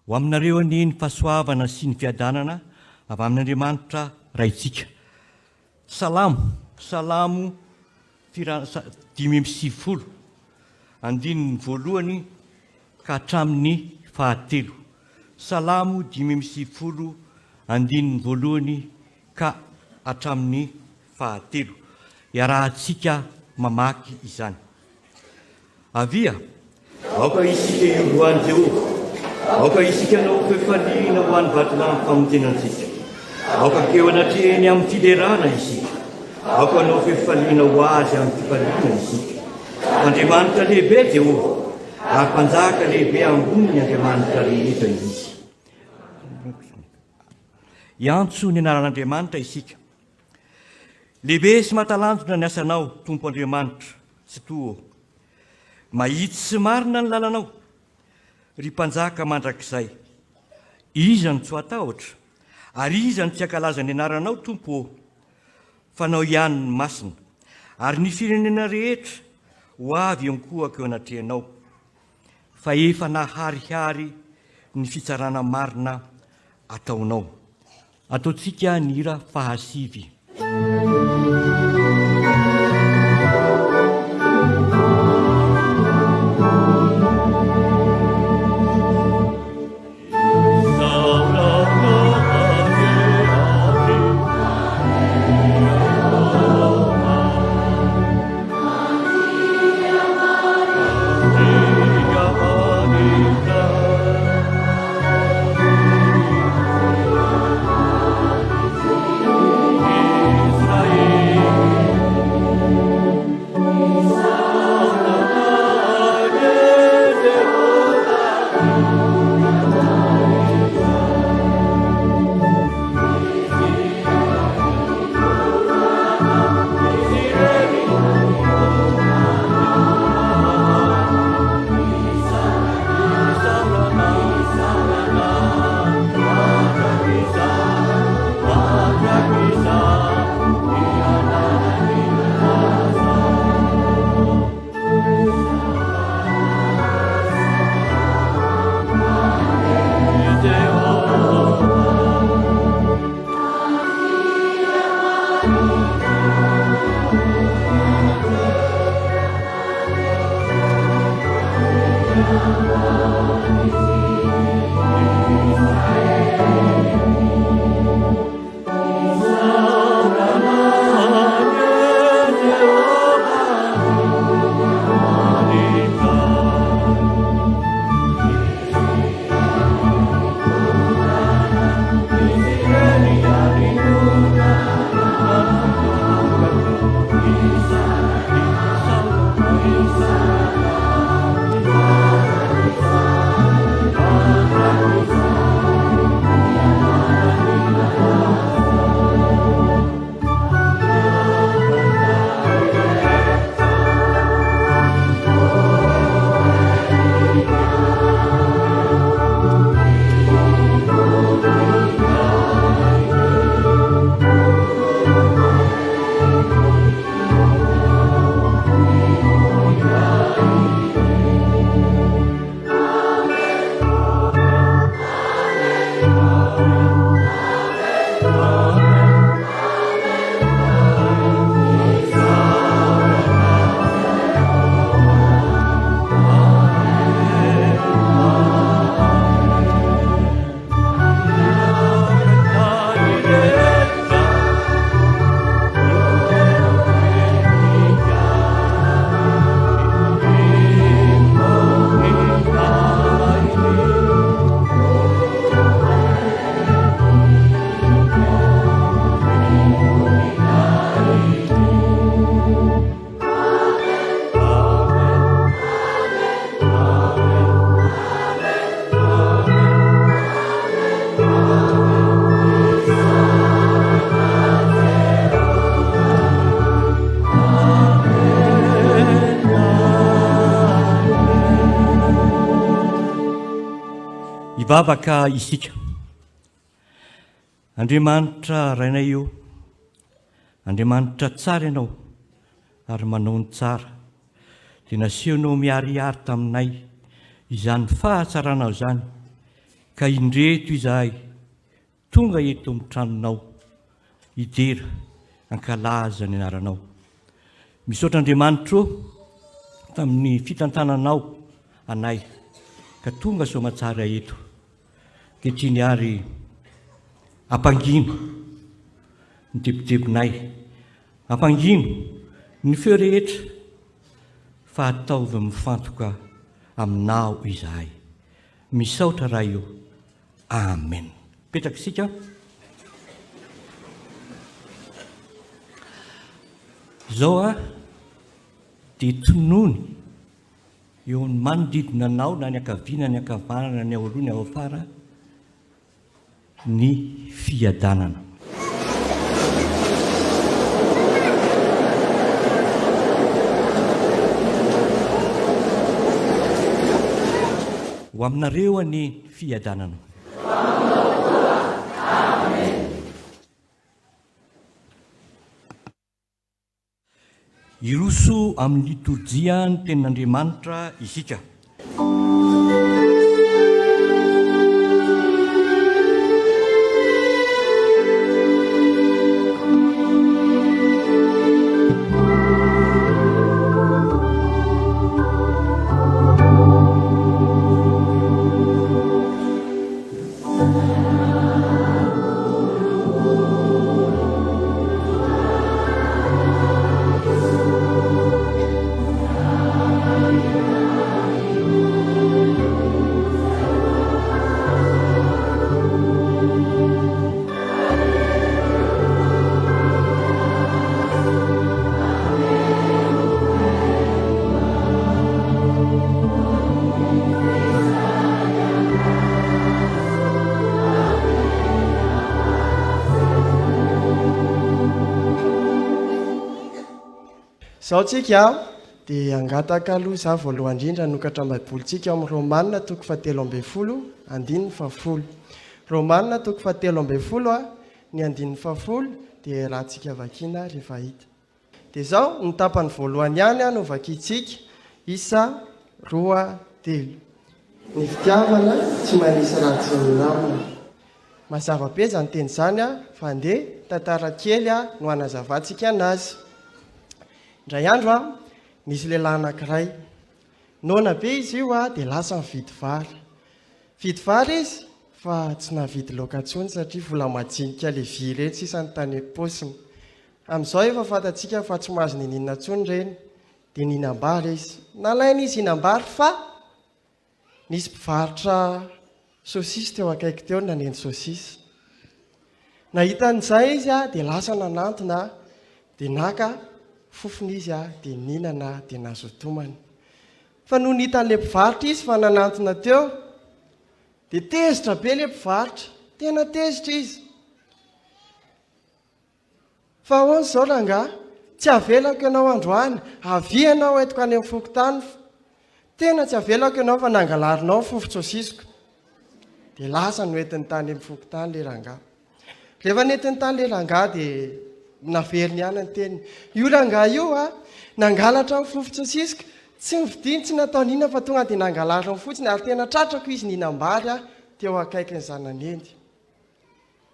Ho aminareo ny fahasoavana sy ny fiadanana avy amin'Andriamanitra raitsika. Salamo 5:50 andininy voalohany ka hatramin'ny fahatelo. Salamo 5:50 andininy voalohany ka hatramin'ny fahatelo. Iarahantsika mamaky izany. Avia, aoka isika iovoan'i Jehovah. Aoka isika nao fefaliana ho an'ny vatolany famonjenantsika. Aoka keo anatrehany amin'ny filerana isika. Aoka nao fefaliana ho azy amin'ny fifaliana isika. Andriamanitra lehibe Jehovah, ary mpanjaka lehibe ambony Andriamanitra rehetra izy. Iantso ny anaran'Andriamanitra isika. Lehibe sy mahatalanjona ny asanao, Tompo Andriamanitra, sy toa. Mahitsy sy marina ny lalanao. Ry mpanjaka mandrakizay, iza no tsy atahotra, ary iza no tsy ankalaza ny anaranao, Tompo. Fanao ihany ny masina, ary ny firenena rehetra ho avy ankohaka eo anatrehanao. Fa efa naharihary ny fitsarana marina ataonao. Ataontsika ny hira fahasivy. Ivavaka isika. Andriamanitra rainay io, Andriamanitra tsara ianao ary manao ny tsara, dia nasehonao miariary taminay izany fahatsarana izany, ka indreto izahay tonga eto amin'ny tranonao idera ankalaza ny anaranao. Misaotra Andriamanitra tamin'ny fitantananao anay ka tonga soamatsara eto, kehitriny ary ampangino ny tebotebonay, ampangino ny feo rehetra, fa ataovy mifantoka aminao izahay. Misaotra raha io. Amen. Petraka isika. Zao dia tonony eo ny manodidina anao, na ny ankaviana, ny ankavanana, ny ao aloha, ny ao afara, ny fiadanana. Ho aminareo ny fiadanana. Iroso amin'ny liturjia ny tenin'Andriamanitra isika. Zao tsika dia angataka aloha za voalohany indrindra nokatra am-baibolitsika amin'ny Romanina toko 7:10 andininy 10. Romanina toko 7:10 ny andininy 10 dia rahantsika vakiana rehefa hita. Dia zao ny tapany voalohany ihany no vakiantsika, isa 2:3. Ny fitiavana tsy manisy ratsy ny namana. Mazava be izany teny izany fa andeha tantara kely no anazavantsika anazy. Indray andro nisy lehilahy anankiray, nona be izy io dia lasa mividy vary. Vidy vary izy fa tsy navidy laoka intsony satria vola majinika le vy ireny sisany tany am-paosiny. Amin'izao efa fantatsika fa tsy mahazo ninina intsony ireny, dia ninam-bary izy. Nalaina izy hinam-bary fa nisy mpivarotra sosisy teo akaiky teo, naneny sosisy. Nahitan'izay izy dia lasa nanantona, dia naka fofony izy dia ninana dia nazotomany. Fa no nitan'ilay mpivarotra izy fa nanantona teo, dia tezitra be ilay mpivarotra, tena tezitra izy. Fa ahoana izao rangahy, tsy avelako ianao androany, avy ianao etiko any amin'ny fokontany, tena tsy avelako ianao fa nangalarinao fofo-tsosisiko. Dia lasa noentiny tany amin'ny fokontany ilay rangahy. Rehefa nentiny tany ilay rangahy dia naveriny ihany ny teny. Io rangahy io nangalatra ny fofo-tsosisiko, tsy nividiany, tsy natao nina fa tonga dia nangalariny fotsiny, ary tena tratrako izy ninam-bary teo akaiky ny zanan'endy.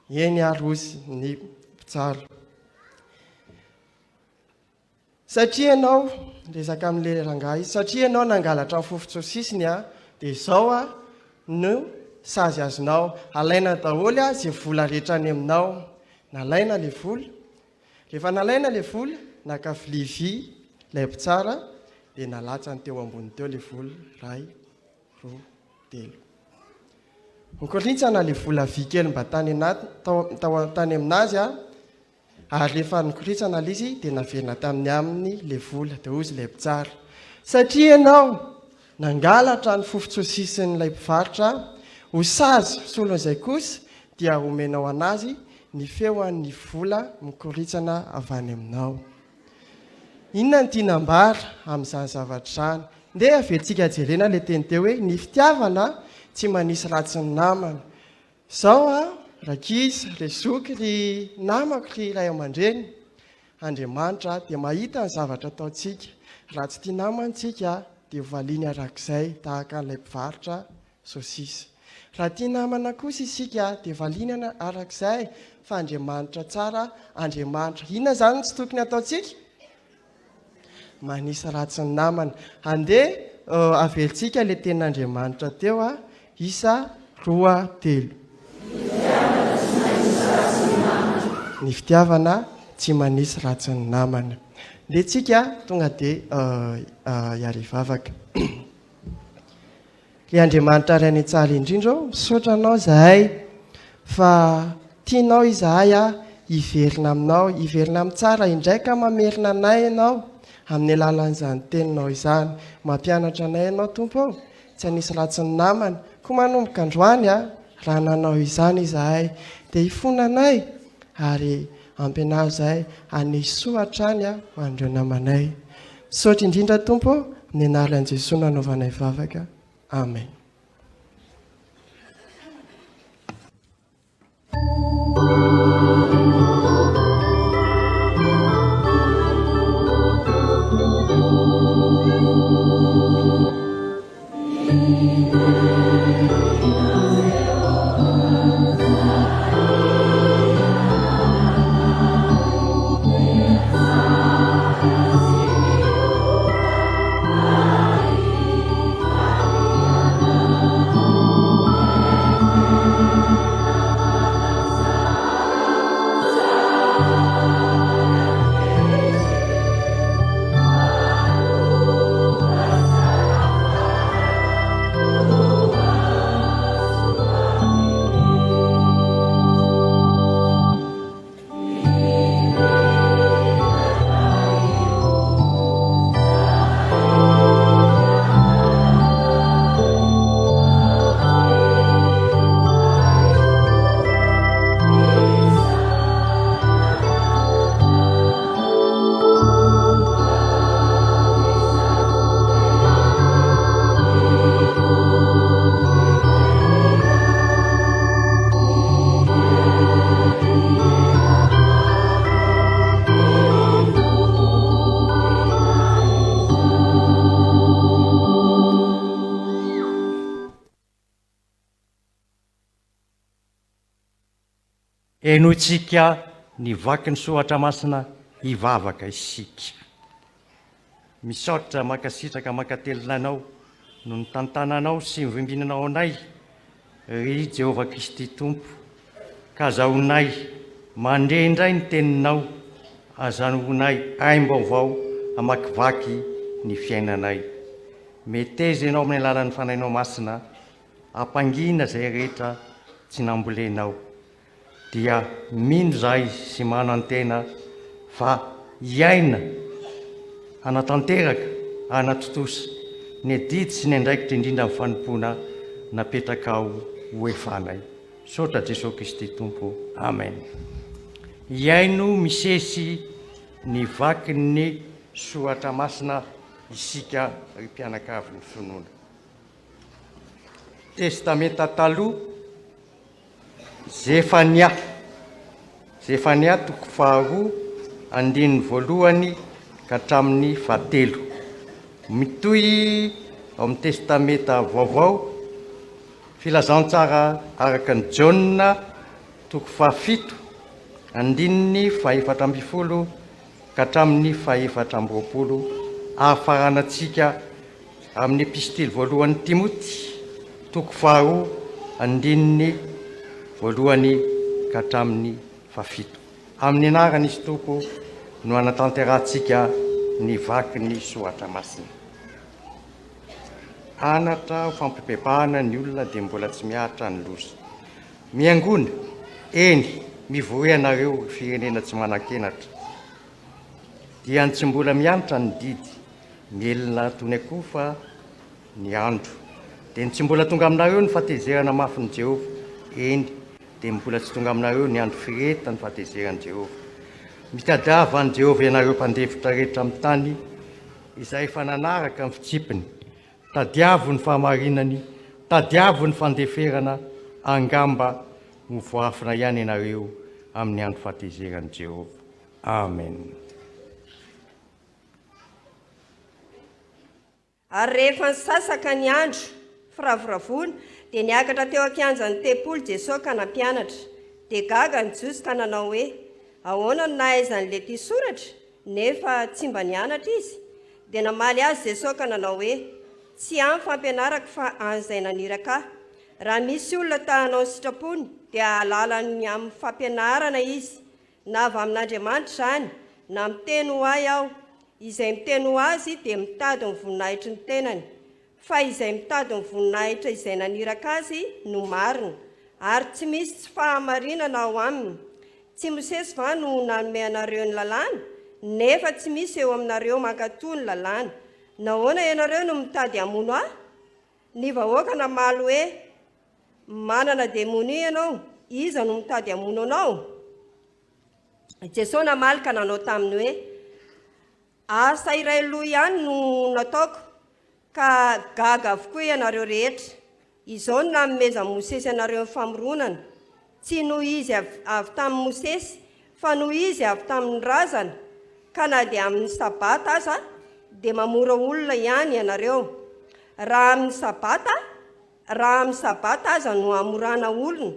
Eny arozy ny mpitsaro. Satria ianao, resaka amin'ilay rangahy izy, satria ianao nangalatra ny fofo-tsosisiny dia izao no sazy azonao. Alaina daholo izay vola rehetra any aminao. Nalaina ilay vola. Rehefa nalaina ilay vola, naka vilia vy ilay mpitsara, dia nalatsany teo ambony teo ilay vola 1, 2, 3. Nikoritsana ilay vola vy kely mba tany aminazy ary rehefa nikoritsana ilay izy dia naverina tamin'ny aminy ilay vola, dia hozy ilay mpitsara. Satria ianao nangalatra ny fofo-tsosisin'ilay mpivarotra, ho sazy solon'izay kosa dia omenao anazy ny feoan'ny vola mikoritsana avy any aminao. Inona ny tianambara amin'izany zavatra izany? Ndeha avelantsika jerena ilay teny teo hoe ny fitiavana tsy manisy ratsy ny namana. Izao rakizy, ry zoky, ry namako, ry ray aman-dreny, Andriamanitra dia mahita ny zavatra ataontsika. Raha tsy tia namantsika dia valiany arak'izay tahaka an'ilay mpivarotra saosisy. Raha tia namana kosa isika dia valiany arak'izay fa Andriamanitra tsara, Andriamanitra. Inona izany tsy tokony ataontsika? Manisy ratsy ny namana. Andeha avelitsika ilay tenin'Andriamanitra teo a, Isa 2:3. Ny fitiavana tsy manisy ratsy ny namana. Dia tsika tonga dia hiarivavaka. Ilay Andriamanitra ray ny tsara indrindra, misaotra anao zahay fa tianao izahay hiverina aminao, hiverina amin'ny tsara, indraika mamerina anay ianao amin'ny alalan'izany teninao izany. Mampianatra anay ianao Tompo, tsy hanisy ratsy ny namana. Koa manomboka androany raha nanao izany izahay dia hifona anay ary ampy anao izahay hanisy soa hatrany ho andreo namanay. Misaotra indrindra Tompo, amin'ny anaran'i Jesosy nanaovanay vavaka. Amen. Enoitsika ny vaky ny sohatra masina hivavaka isika. Misaotra makasitraka makatelonanao no ny tantananao sy mivimbinanao anay ry Jehovah Kristy Tompo, ka zahonay mandre indray ny teninao, azanonay aim-baovao amakivaky ny fiainanay. Meteza ianao amin'ny alalan'ny fanainao masina, ampangina izay rehetra tsy nambolenao. Dia mino zahay sy manantena fa hiaina anatanteraka, anatotosa ny adidy sy ny andraikitra indrindra amin'ny fanompoana napetraka ao ho efanay. Saotra Jesosy Kristy Tompo. Amen. Hiaino misesy ny vaky ny sohatra masina isika ry mpianakavy ny finoana. Testamenta taloha, Zefania 2:2 ka hatramin'ny 7. Mitohy ao amin'ny testamenta vaovao, filazantsara araka ny Jaona 7:4 ka hatramin'ny 4:20, ahafaranantsika amin'ny epistily voalohan'ny Timoty 2:1 ka hatramin'ny 7. Amin'ny anarany izy Tompo no anatanterantsika ny vaky ny sohatra masina. Anatra ho fampipepahana ny olona dia mbola tsy miahatra ny loza. Miangona, eny, mivory anareo firenena tsy manan-kenatra. Dia ny tsy mbola mianatra ny didy, mielina tony akoho fa ny andro. Dia ny tsy mbola tonga aminareo ny fahatezerana mafy ny Jehovah, eny, dia mbola tsy tonga aminareo ny andro fireta ny fahatezerany Jehovah. Mitadiava ny Jehovah ianareo mpandefitra rehetra amin'ny tany, izay efa nanaraka ny fitsipiny. Tadiavo ny fahamarinany, tadiavo ny fandeferana, angamba ho voafina ihany ianareo amin'ny andro fahatezerany Jehovah. Amen. Ary rehefa nisasaka ny andro firavoravona dia niakatra teo an-kianjan'ny tempolo Jesosy ka nampianatra. Dia gaga ny Jiosy ka nanao hoe ahoana no nahaizan'ilay ity soratra nefa tsy mba nianatra izy. Dia namaly azy Jesosy ka nanao hoe tsy amin'ny fampianarako fa an'izay naniraka ahy. Raha misy olona tahanao sitrapony dia alalany amin'ny fampianarana izy, na avy amin'Andriamanitra izany na miteny ho ahy aho. Izay miteny ho azy dia mitady ny voninahitry ny tenany, fa izay mitady ny voninahitra izay naniraka azy no marina, ary tsy misy tsy fahamarinana ao aminy. Tsy Mosesy va no nanome anareo ny lalàna, nefa tsy misy eo aminareo mankatoa ny lalàna. Nahoana ianareo no mitady hamono ahy? Ny vahoaka namaly hoe manana demoni ianao, iza no mitady hamono anao? Jesosy namaly ka nanao taminy hoe asa iray loha ihany no nataoko, ka gaga avokoa ianareo rehetra. Izao no namomeza Mosesy anareo ny famoronana, tsy noho izy avy tamin'ny Mosesy, fa noho izy avy tamin'ny razana. Ka na dia amin'ny sabata aza dia mamora olona ihany ianareo. Raha amin'ny sabata aza no amorana olona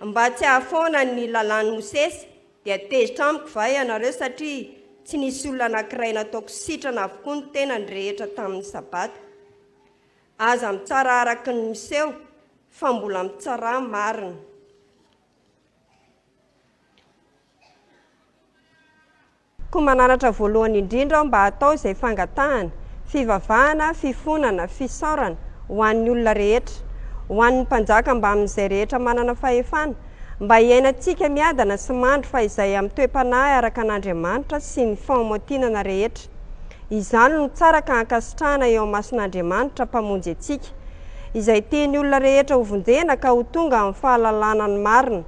mba tsy hahafoana ny lalàn'ny Mosesy, dia tezitra amiko va ianareo, satria tsy nisy olona anankiray nataoko sitrana avokoa ny tenany rehetra tamin'ny sabata. Aza mitsara araka ny miseho, fa mbola mitsara marina. Koa mananatra voalohany indrindra mba hatao izay fangatahana, fivavahana, fifonana, fisaorana ho an'ny olona rehetra, ho an'ny mpanjaka mba amin'izay rehetra manana fahefana, mba hiainantsika miadana sy mandro fa izay amin'ny toe-panahy araka an'Andriamanitra sy ny fahamotinana rehetra. Izany no tsara ka hankasitrahana eo mason'Andriamanitra mpamonjy antsika, izay tiany olona rehetra ho vonjena ka ho tonga amin'ny fahalalana ny marina,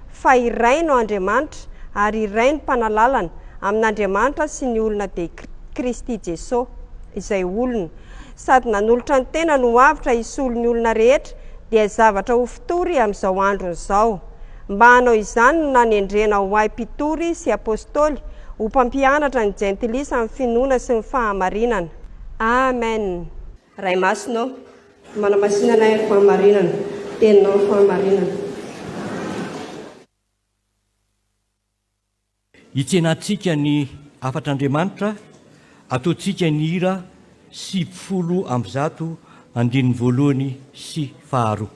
fa iray no Andriamanitra ary iray no mpanalalana amin'Andriamanitra sy ny olona dia Kristy Jesosy izay olona. Sady nanolotra ny tena no avitra hisolo ny olona rehetra dia zavatra ho fitory amin'izao androny izao. Mba hanao izany no nanendrena ho ahy mpitory sy apôstôly ho mpampianatra ny jentilisa amin'ny finoana sy ny fahamarinana. Amen. Ray masinao, manamasinana ny fahamarinana, teninao ny fahamarinana. Hitsenantsika ny afatr'Andriamanitra, ataontsika ny hira 7:1 sy 2.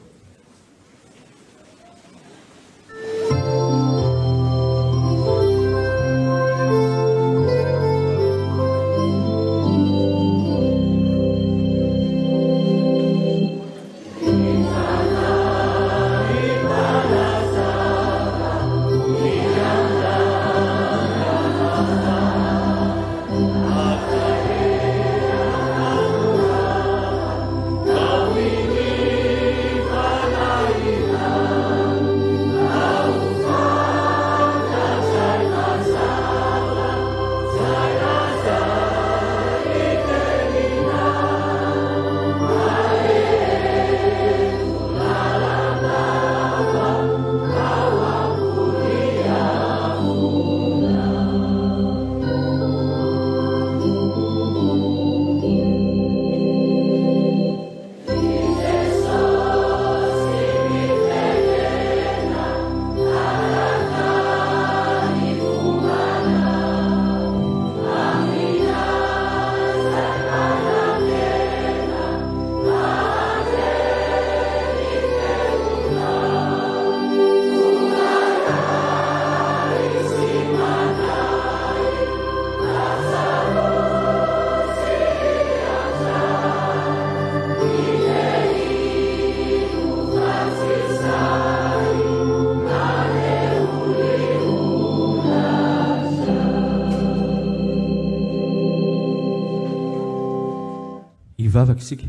Ivavaka isika.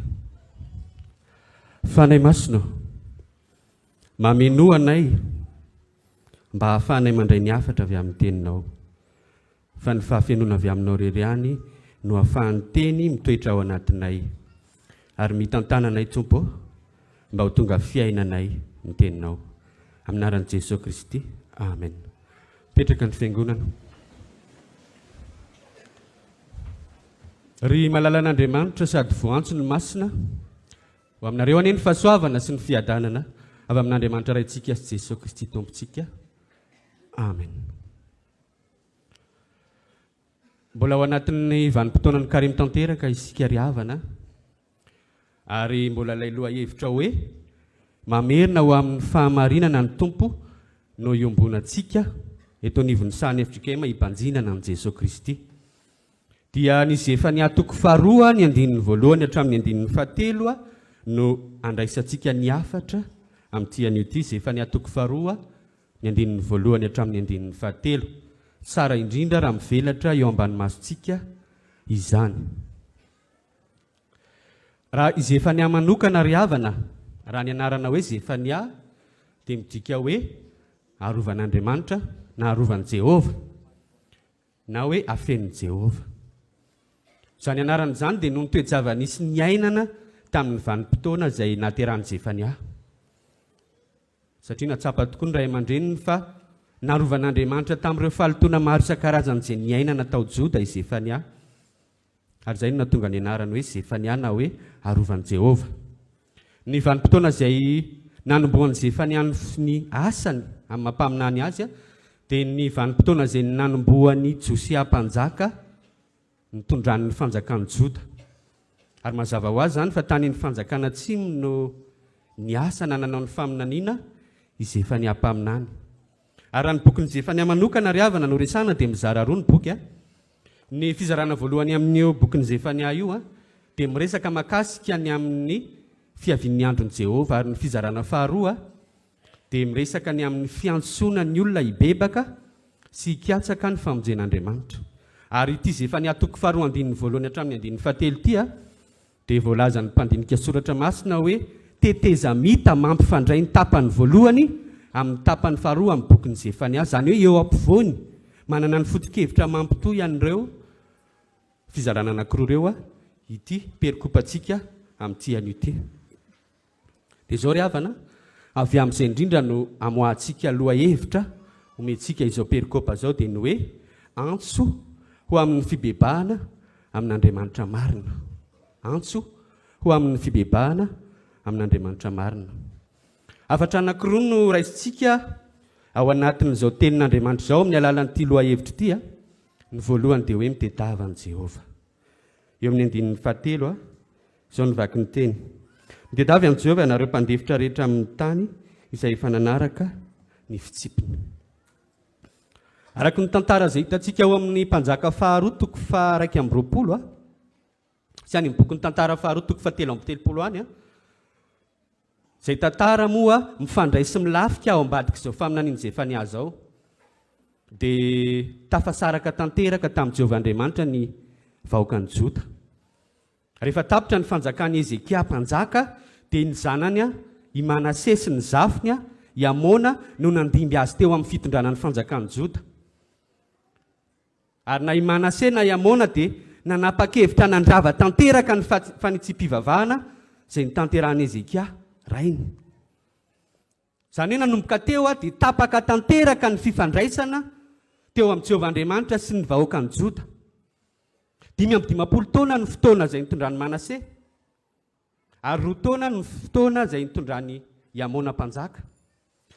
Fanay masina, mameno anay mba hahafahanay mandray ny hafatra avy amin'ny teninao. Fa ny fahafenona avy aminao reriany no hahafahan'ny teny mitoetra ao anatinay. Ary mitantana anay Tompo mba ho tonga fiainanay ny teninao. Amin'ny anaran'i Jesosy Kristy. Amen. Petraka ny fiangonana. ry malala an'Andriamanitra sady voantso ny masina ho aminareo anie ny fahasoavana sy ny fiadanana avy amin'Andriamanitra raintsika sy Jesosy Kristy tompontsika. Amen. Mbola ao anatin'ny vanim-potoanany karimy tanteraka isika ry havana, ary mbola ilay loha hevitra hoe mamerina ho amin'ny fahamarinana ny tompo no iombonantsika eto anivon'ny sahany Eftrikema hibanjinana amin'ny Jesosy Kristy. Dia nisy efa niatoko faharoa ny andinin'ny voalohany hatramin'ny andinin'ny fahatelo no andraisantsika ny afatra amin'ity an'ity izay efa niatoko faharoa ny andinin'ny voalohany hatramin'ny andinin'ny fahatelo. Tsara indrindra raha mivelatra eo ambany masontsika izany. Raha izy efa nia manokana ry havana, raha ny anarana hoe izy efa nia dia midika hoe arovan'Andriamanitra na arovan'i Jehova na hoe afen'i Jehova. Izany anarana izany dia noho ny toejava nisy niainana tamin'ny vanim-potoana izay nahaterahan'i Zefania. Satria natsapa tokoa ny ray aman-dreniny fa narovan'Andriamanitra tamin'ireo fahalotoana maro isan-karazany izay niainana tao Joda i Zefania. Ary izay no nahatonga ny anarany hoe Zefania na hoe arovan'i Jehova. Ny vanim-potoana izay nanombohan'i Zefania ny asany amin'ny mampaminany azy dia ny vanim-potoana izay nanombohan'ny Josia mpanjaka nitondran'ny fanjakany Joda. Ary mazava ho azy izany fa tany ny fanjakana Atsimo no ny asa nananao ny faminaniana i Zefania mpaminany. Ary raha ny bokin'i Zefania manokana ry havana no resana dia mizara roa ny boky. Ny fizarana voalohany amin'io bokin'i Zefania io dia miresaka makasika ny amin'ny fiavian'ny andron'i Jehova, ary ny fizarana faharoa dia miresaka ny amin'ny fiantsoana ny olona hibebaka sy hikatsaka ny famonjen'Andriamanitra. Ary ity Zefania toko faharoa andinin'ny voalohany hatramin'ny andinin'ny fahatelo ity dia voalaza ny mpandinika soratra masina hoe teteza mita mampifandray ny tapany voalohany amin'ny tapany faharoa amin'ny bokin'i Zefania. Zany hoe eo ampovoany manana ny foto-kevitra mampitohy an'ireo fizarana anankiroa ireo ity perikopantsika amin'ity an'ity. Dia izao ry havana, avy amin'izay indrindra no amoahantsika loha hevitra omentsika izao perikopa izao dia ny hoe antso ho amin'ny fibebahana amin'Andriamanitra marina. Antso ho amin'ny fibebahana amin'Andriamanitra marina. Afatra anankiroa no raisintsika ao anatin'izao tenin'Andriamanitra izao amin'ny alalan'ity loha hevitra ity. Ny voalohany dia hoe mitedava an'i Jehova. Eo amin'ny andinin'ny fahatelo izao ny vaky ny teny. Mitedava an'i Jehova ianareo mpandefitra rehetra amin'ny tany izay efa nanaraka ny fitsipiny. Araka ny tantara izay hitantsika ao amin'ny mpanjaka faharoa toko faha-raika amby roapolo sy any amin'ny bokin'ny tantara faharoa toko fahatelo amby telopolo any izay tantara moa mifandray sy milafika ao ambadika izao faminanian'i Zefania izao dia tafasaraka tanteraka tamin'i Jehovah Andriamanitra ny vahoakan'i Joda. Rehefa tapitra ny fanjakan'i Ezekia mpanjaka dia ny zanany i Manase sy ny zafiny i Amona no nandimby azy teo amin'ny fitondranan'ny fanjakan'i Joda. Ary na i Manase na i Amona dia nanapa-kevitra nandrava tanteraka ny fanitsim-pivavahana izay nitanterahan'i Ezekia rainy. Izany hoe nanomboka teo dia tapaka tanteraka ny fifandraisana teo amin'ny Jehovah Andriamanitra sy ny vahoakan'i Joda. 5 taona ny fotoana izay nitondran'ny Manase, ary 2 taona ny fotoana izay nitondran'ny Amona mpanjaka.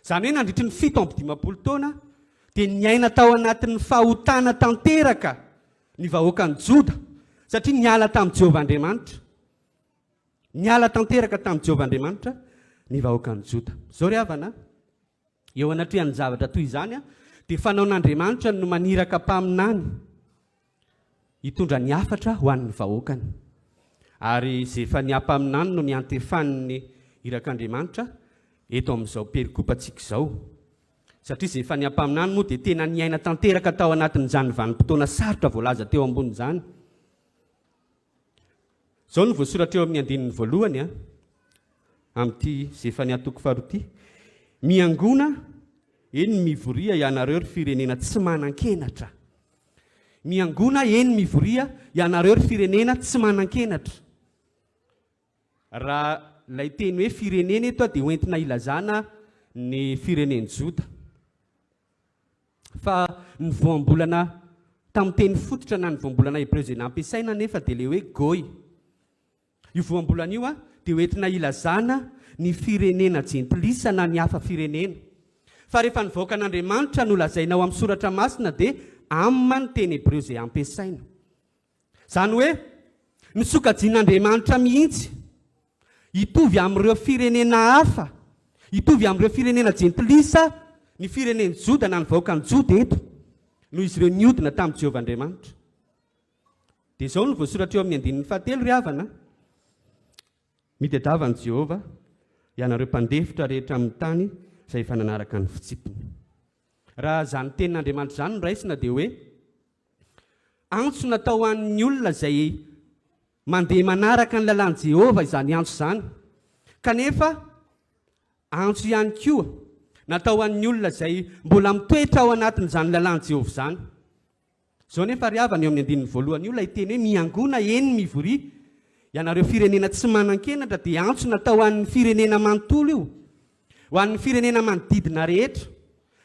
Izany hoe nandritry ny 7 taona dia niaina tao anatin'ny fahotana tanteraka ny vahoakan'i Joda, satria niala tamin'i Jehovah Andriamanitra. Niala tanteraka tamin'i Jehovah Andriamanitra ny vahoakan'i Joda. Izao ry havana, eo anatrehan'ny zavatra toy izany dia fanaon'Andriamanitra no maniraka mpaminany hitondra ny afatra ho an'ny vahoakany. Ary Zefania mpaminany no niantefan'ny irak'Andriamanitra eto amin'izao perikopantsika izao. Satria Zefania mpaminany moa dia tena niaina tanteraka tao anatin'izany vanim-potoana sarotra voalaza teo ambonin'izany. Izao no voasoratra eo amin'ny andinin'ny voalohany amin'ity Zefania toko faharoa ity. Miangona eny mivoria ianareo ry firenena tsy manan-kenatra. Miangona eny mivoria ianareo ry firenena tsy manan-kenatra. Raha ilay teny hoe firenena eto dia hoentina ilazana ny firenen'i Joda. Fa ny voambolana tamin'ny teny fototra na ny voambolana hebreo izay nampiasaina nefa dia le hoe goy. Io voambolana io dia hoentina ilazana ny firenena jentilisa na ny hafa firenena. Fa rehefa nivoaka an'Andriamanitra no lazaina ao amin'ny soratra masina dia amin'ny teny hebreo izay ampiasaina. Izany hoe ny sokajian'Andriamanitra mihitsy hitovy amin'ireo firenena hafa, hitovy amin'ireo firenena jentilisa, ny fireneny Joda na nivoaka ny Joda eto, noho izy ireo niodina tamin'i Jehovah Andriamanitra. Dia izao no voasoratra eo amin'ny 9:7 ry havana. Mitadiavan'i Jehovah ianareo mpandefitra rehetra amin'ny tany izay efa nanaraka ny fitsipiny. Raha izany tenin'Andriamanitra izany no raisina dia hoe antso natao an'ny olona izay mandeha manaraka ny lalàn'i Jehovah izany antso izany. Kanefa antso ihany koa natao an'ny olona izay mbola mitoetra ao anatin'izany lalàn'i Jehovah izany. Izao nefa ry havana eo amin'ny 1:1 io ilay teny hoe miangona eny mivory ianareo firenena tsy manan-kenatra dia antso natao an'ny firenena manontolo io, ho an'ny firenena manodidina rehetra,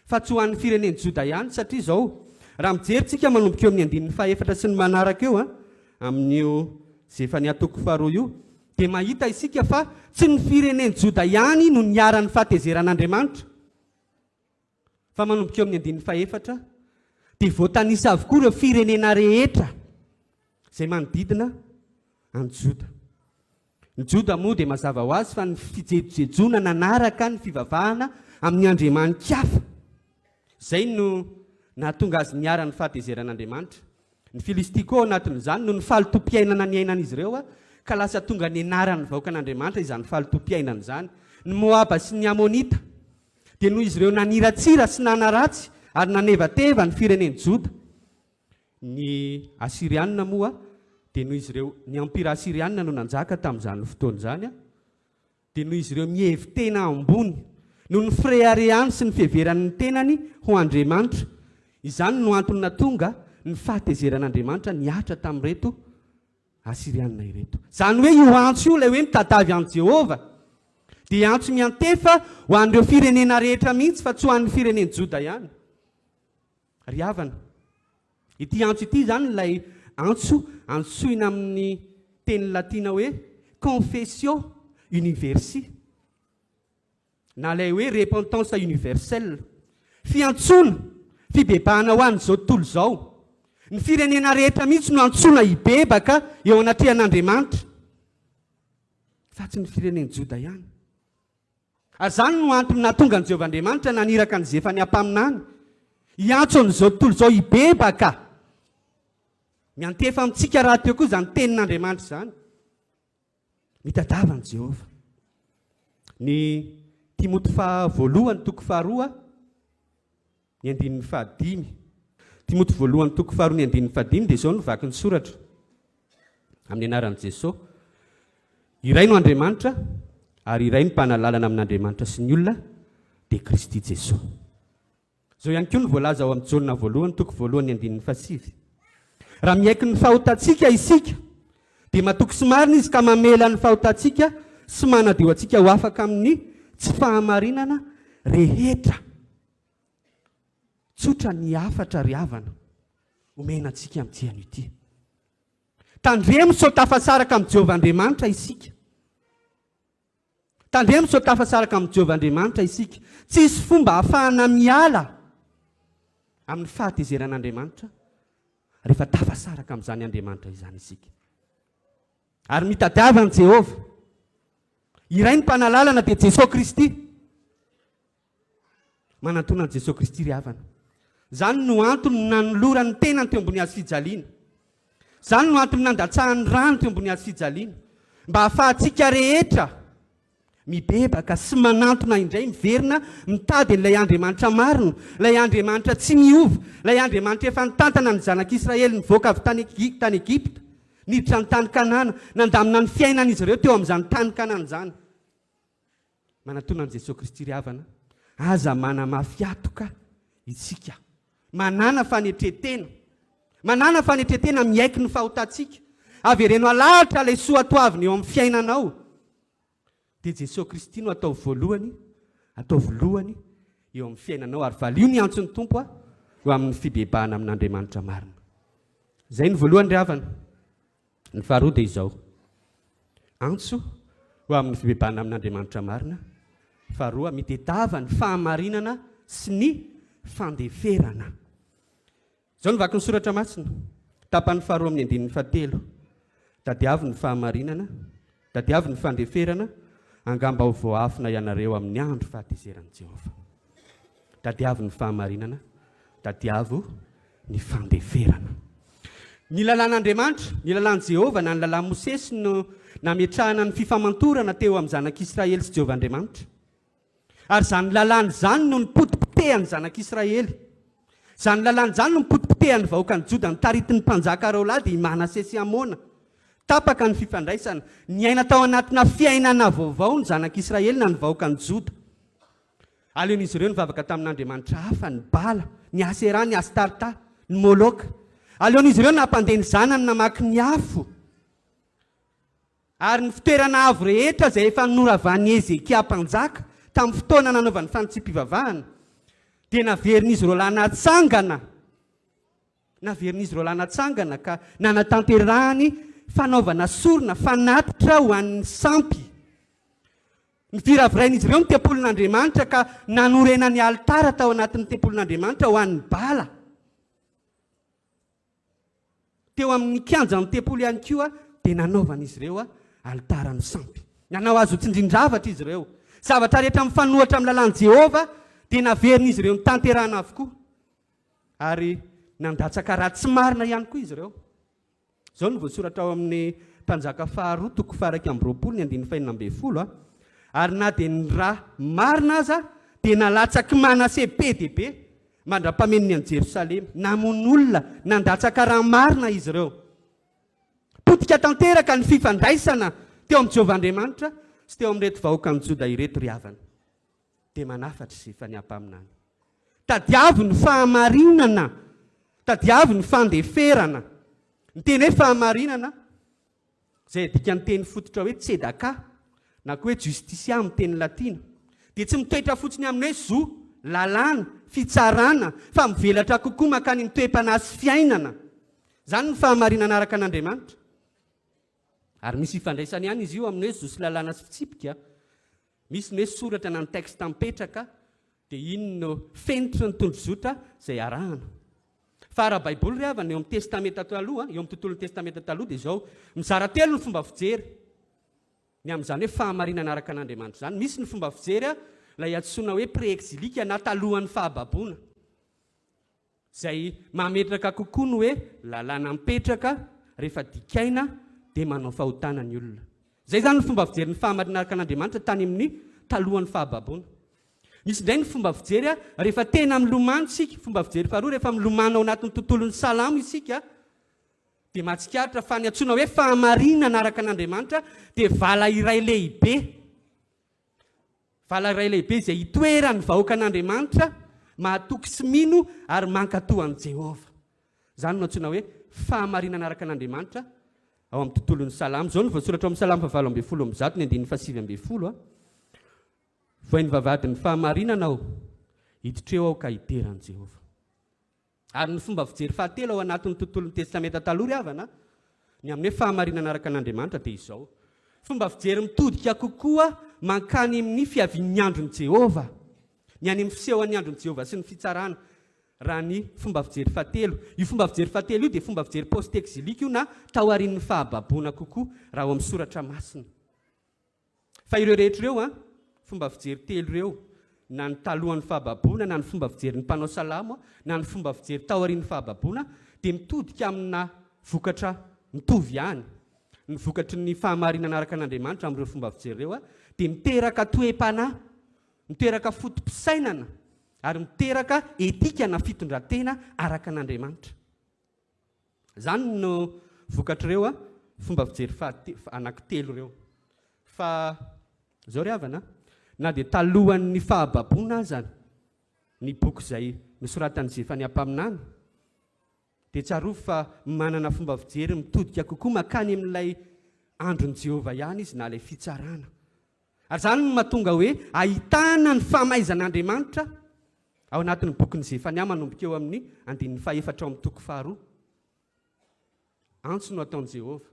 fa tsy ho an'ny fireneny Joda ihany. Satria izao raha mijerytsika manomboka eo amin'ny 4 sy ny manaraka eo amin'io izay efa niatoko faharoa io, dia mahita isika fa tsy ny fireneny Joda ihany no niaran'ny fahatezeran'Andriamanitra, fa manomboka eo amin'ny 4 dia voatanisa avokoa ireo firenena rehetra izay manodidina any Joda. Ny Joda moa dia mazava ho azy fa ny fijejojejona nanaraka ny fivavahana amin'ny andriaman-kafa. Izay no nahatonga azy niara ny fahatezeran'Andriamanitra. Ny Filistia koa ao anatin'izany no ny falotom-piainana ny ainan'izy ireo ka lasa tonga ny anarany vahoaka an'Andriamanitra izany falotom-piainana izany. Ny Moaba sy ny Amonita dia noho izy ireo naniratsira sy nanaratsy ary nanevateva ny fireneny Joda. Ny Asirianina moa dia noho izy ireo ny ampira Asirianina no nanjaka tamin'izany fotoana izany, dia noho izy ireo mihevy tena ambony noho ny firehareany sy ny fiheveran'ny tenany ho Andriamanitra. Izany no antony natonga ny fahatezeran'Andriamanitra niatra tamin'ireto Asirianina ireto. Izany hoe io antso io ilay hoe mitadavy amin'ny Jehovah dia antso miantefa ho an'ireo firenena rehetra mihitsy fa tsy ho an'ny fireneny Joda ihany. Ry havana, ity antso ity izany ilay antso antsoina amin'ny teny latina hoe confessio universi, na ilay hoe repentance universelle, fiantsona, fibebahana ho an'izao tontolo izao. Ny firenena rehetra mihitsy no antsoina hibebaka eo anatrehan'Andriamanitra, fa tsy ny fireneny Joda ihany. Ary izany no antony nahatonga ny Jehovah Andriamanitra naniraka ny Zefa niampaminany hiantso an'izao tontolo izao hibebaka. Miantefa amintsika raha teo koa izany tenin'Andriamanitra izany. Mitadava ny Jehovah. Ny Timoty 2:2 ny 5. Timoty 2:2 ny 5 dia izao no vaky ny soratra amin'ny anaran'i Jesosy. Iray no Andriamanitra ary iray ny mpanalalana amin'Andriamanitra sy ny olona dia Kristy Jesosy. Izao ihany koa no voalaza ao amin'ny Jaona 1:1 raha miaiky ny fahotantsika isika dia matoky sy marina izy ka mamela ny fahotantsika sy manadio antsika ho afaka amin'ny tsy fahamarinana rehetra. Tsotra ny afatra ry havana omena antsika amin'ity an'ity. Tandremo sao tafasaraka amin'ny Jehovah Andriamanitra isika. Tandremo sao tafasaraka amin'ny Jehovah Andriamanitra isika. Tsisy fomba ahafahana miala amin'ny fahatezeran'Andriamanitra rehefa tafasaraka amin'izany Andriamanitra izany isika. Ary mitadiava ny Jehovah. Iray ny mpanalalana dia Jesosy Kristy. Manantona an' Jesosy Kristy ry havana. Izany no antony nanolorany tenany teo ambony hazo fijaliana. Izany no antony nandatsahany rano teo ambony hazo fijaliana. Mba hahafahantsika rehetra mibebaka sy manantona indray miverina mitady ilay Andriamanitra marina, ilay Andriamanitra tsy miova, ilay Andriamanitra efa nitantana ny zanak'Israely nivoaka avy tany Egipta, niditra ny tany Kanana, nandamina ny fiainan'izy ireo teo amin'izany tany Kanana izany. Manantona an' Jesosy Kristy ry havana, aza manamafy atoka isika. Manana fanetretena miaiky ny fahotantsika. Avereno alahatra ilay soatoaviny eo amin'ny fiainanao. Dia Jesosy Kristy no atao voalohany eo amin'ny fiainanao ary valio ny antson'ny Tompo ho amin'ny fibebahana amin'Andriamanitra marina. Zay ny voalohany ry havana. Ny faharoa dia izao. Antso ho amin'ny fibebana amin'Andriamanitra marina. Faharoa, mitadiava ny fahamarinana sy ny fandeferana. Izao ny vaky ny soratra masina. Tapany faharoa amin'ny andinin'ny fahatelo. Tadiavy ny fahamarinana, tadiavy ny fandeferana, angamba ho voafina ianareo amin'ny andro fahatezeran'i Jehova. Tadiavy ny fahamarinana, tadiavo ny fandeferana. Ny lalàn'Andriamanitra, ny lalàn'i Jehova na ny lalàn'i Mosesy no nametrahana ny fifamantorana teo amin'ny zanak'Israely sy Jehova Andriamanitra. Ary zany lalàna zany no nipotipotehany zanak'Israely. Zany lalàna zany no nipotipotehany vahoakany Joda ny taritin'ny mpanjaka Raolady Manase sy Amona. Tapaka ny fifandraisana, ny aina tao anatina fiainana vaovao ny zanak'Israely na ny vahoakany Joda. Aleon'izy ireo nivavaka tamin'Andriamanitra hafa, ny Bala, ny Asera, ny Astarta, ny Moloka. Aleon'izy ireo nampandeha ny zanany namaky ny afo. Ary ny fitoerana avo rehetra izay efa noravany Ezekia mpanjaka tamin'ny fotoana nanaovany fanitsipivavahana, dia naverin'izy ireo lanatsangana. Naverin'izy ireo lanatsangana ka nanatanterahany fanaovana sorona fanatitra ho an'ny sampy. Ny firavirain'izy ireo ny tempolon'Andriamanitra ka nanorena ny altara tao anatin'ny tempolon'Andriamanitra ho an'ny Bala. Teo amin'ny kianjan'ny tempolo ihany koa dia nanaovan'izy ireo altara ny sampy. Nanao azo tsindrin-javatra izy ireo. Zavatra rehetra mifanohatra amin'ny lalàn'i Jehova dia naverin'izy ireo ny tanterana avokoa. Ary nandatsaka ratsy marina ihany koa izy ireo. Izao no voasoratra ao amin'ny mpanjaka faharoa toko faha 120 ny andininy faha 12. Ary na dia ny raha marina aza dia nalatsaky Manase be dia be mandra-pameniny an'i Jerosalema. Namon'olona nandatsaka raha marina izy ireo. Potika tanteraka ny fifandraisana teo amin'ny Jehova Andriamanitra sy teo amin'ireto vahoakany Joda ireto ry havana. Dia manafatra sy efa niampaminany. Tadiavy ny fahamarinana, tadiavy ny fandeferana. Ny teny hoe fahamarinana, izay dika ny teny fototra hoe tsedaka, na koa hoe justisia amin'ny teny latina. Dia tsy mitoetra fotsiny amin'ny hoe zo, lalàna, fitsarana, fa mivelatra kokoa makany ny toe-panasy fiainana. Zany ny fahamarinana araka an'Andriamanitra. Ary misy ifandraisany ihany izy io amin'ny hoe zo sy lalàna sy fitsipika. Misy ny hoe soratra na ny texte mipetraka, dia iny no fenitra ny tondrozotra izay arahana. Fa raha Baiboly ry havana eo amin'ny testamenta taloha, eo amin'ny tontolon'ny testamenta taloha dia izao mizara telo ny fomba fijery. Ny amin'izany hoe fahamarinana araka an'Andriamanitra zany. Misy ny fomba fijery ilay antsoina hoe pré-exilika na talohan'ny fahababoana. Izay mametraka kokoa no hoe lalàna mipetraka rehefa dikaina dia manao fahotana ny olona. Izay zany ny fomba fijery ny fahamarinana araka an'Andriamanitra tany amin'ny talohan'ny fahababoana. Misy indray ny fomba fijery rehefa tena milomano isika, fomba fijery faharoa rehefa milomano ao anatin'ny tontolon'ny salamo isika, dia mahatsikaritra fa ny antsoina hoe fahamarinana araka an'Andriamanitra dia vala iray lehibe. Vala iray lehibe izay hitoerany vahoaka an'Andriamanitra, mahatoky sy mino ary mankatohan'i Jehova. Zany no antsoina hoe fahamarinana araka an'Andriamanitra ao amin'ny tontolon'ny salamo. Izao no voasoratra ao amin'ny salamo 7:1 ny andininy 7:7. Voainy vavahady ny fahamarinana ao, hiditra ao ka hiteran'i Jehova. Ary ny fomba fijery fahatelo ao anatin'ny tontolon'ny testamenta taloha ry havana, ny amin'ny hoe fahamarinana araka an'Andriamanitra dia izao. Fomba fijery mitodika kokoa mankany amin'ny fiavian'ny andron'i Jehova, ny any amin'ny fisehoan'ny andron'i Jehova sy ny fitsarana, raha ny fomba fijery fahatelo. Io fomba fijery fahatelo io dia fomba fijery post-exilika io na tao aorian'ny fahababoana kokoa raha ao amin'ny soratra masina. Fa ireo rehetra ireo fomba fijery telo ireo, na ny talohan'ny fahababoana, na ny fomba fijery ny mpanao salamo, na ny fomba fijery tao aorian'ny fahababoana, dia mitodika amina vokatra mitovy ihany. Ny vokatry ny fahamarinana araka an'Andriamanitra amin'ireo fomba fijery ireo dia miteraka toe-panahy, miteraka fotom-pisainana, ary miteraka etika na fitondratena araka an'Andriamanitra. Zany no vokatra ireo fomba fijery anankitelo ireo. Fa izao ry havana, na dia talohan'ny fahababoana azany ny boky izay nosoratan'izay efa niampaminany, dia tsarovy fa manana fomba fijery mitodika kokoa makany amin'ilay andron'i Jehova ihany izy na ilay fitsarana. Ary zany no mahatonga hoe ahitana ny famaizan'Andriamanitra ao anatin'ny bokin'izay efa niama manomboka eo amin'ny andininy 4 ao amin'ny toko 2. antso no ataon'i Jehova.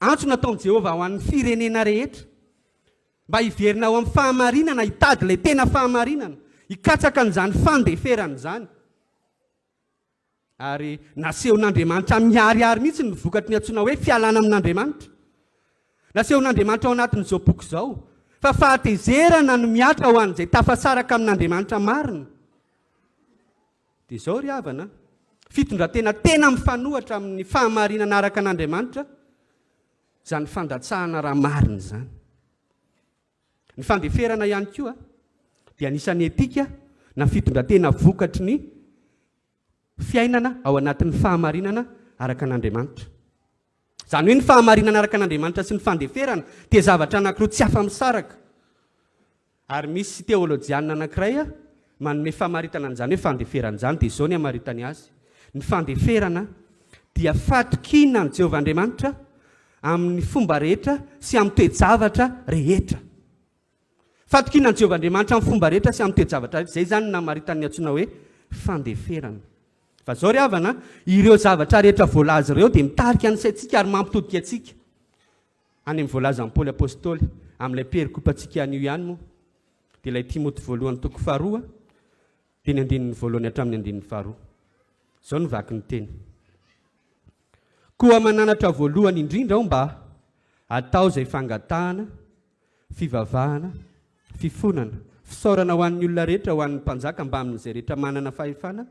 Antso no ataon'i Jehova ho an'ny firenena rehetra, mba hiverina ao amin'ny fahamarinana, hitady ilay tena fahamarinana, hikatsaka n'izany fandeferana izany. Ary nasehon'Andriamanitra miharihary mihitsy ny vokatry ny antsoina hoe fialana amin'Andriamanitra. Nasehon'Andriamanitra ao anatin'izao boky izao, fa fahatezerana no miatra ho an'izay tafasaraka amin'Andriamanitra marina. Dia izao ry havana, fitondratena tena mifanohatra amin'ny fahamarinana araka an'Andriamanitra, izany fandatsahana raha marina izany. Ny fandeferana ihany koa dia anisan'ny etika na fitondratena vokatry ny fiainana ao anatin'ny fahamarinana araka an'Andriamanitra. Izany hoe ny fahamarinana araka an'Andriamanitra sy ny fandeferana dia zavatra anankiroa tsy afa-misaraka. Ary misy teolojiana anankiray manome famaritana an'izany hoe fandeferana izany, dia izao ny hamaritany azy. Ny fandeferana dia fatokiana ny Jehovah Andriamanitra amin'ny fomba rehetra sy amin'ny toe-javatra rehetra. Fatokiana ny Jehovah Andriamanitra amin'ny fomba rehetra sy amin'ny toe-javatra rehetra. Izay izany namaritany antsoina hoe fandeferana. Fa izao ry havana, ireo zavatra rehetra voalaza ireo dia mitarika ny saintsika ary mampitodika antsika. Any amin'ny voalazan'ny Paoly apôstôly amin'ilay perikopantsika an'io ihany moa, dia ilay Timoty voalohany toko faharoa, dia ny andinin'ny voalohany hatramin'ny andinin'ny faharoa. Izao no vaky ny teny. Koa mananatra voalohany indrindra aho mba atao izay fangatahana, fivavahana, fifonana, fisaorana ho an'ny olona rehetra, ho an'ny mpanjaka mba amin'izay rehetra manana fahefana,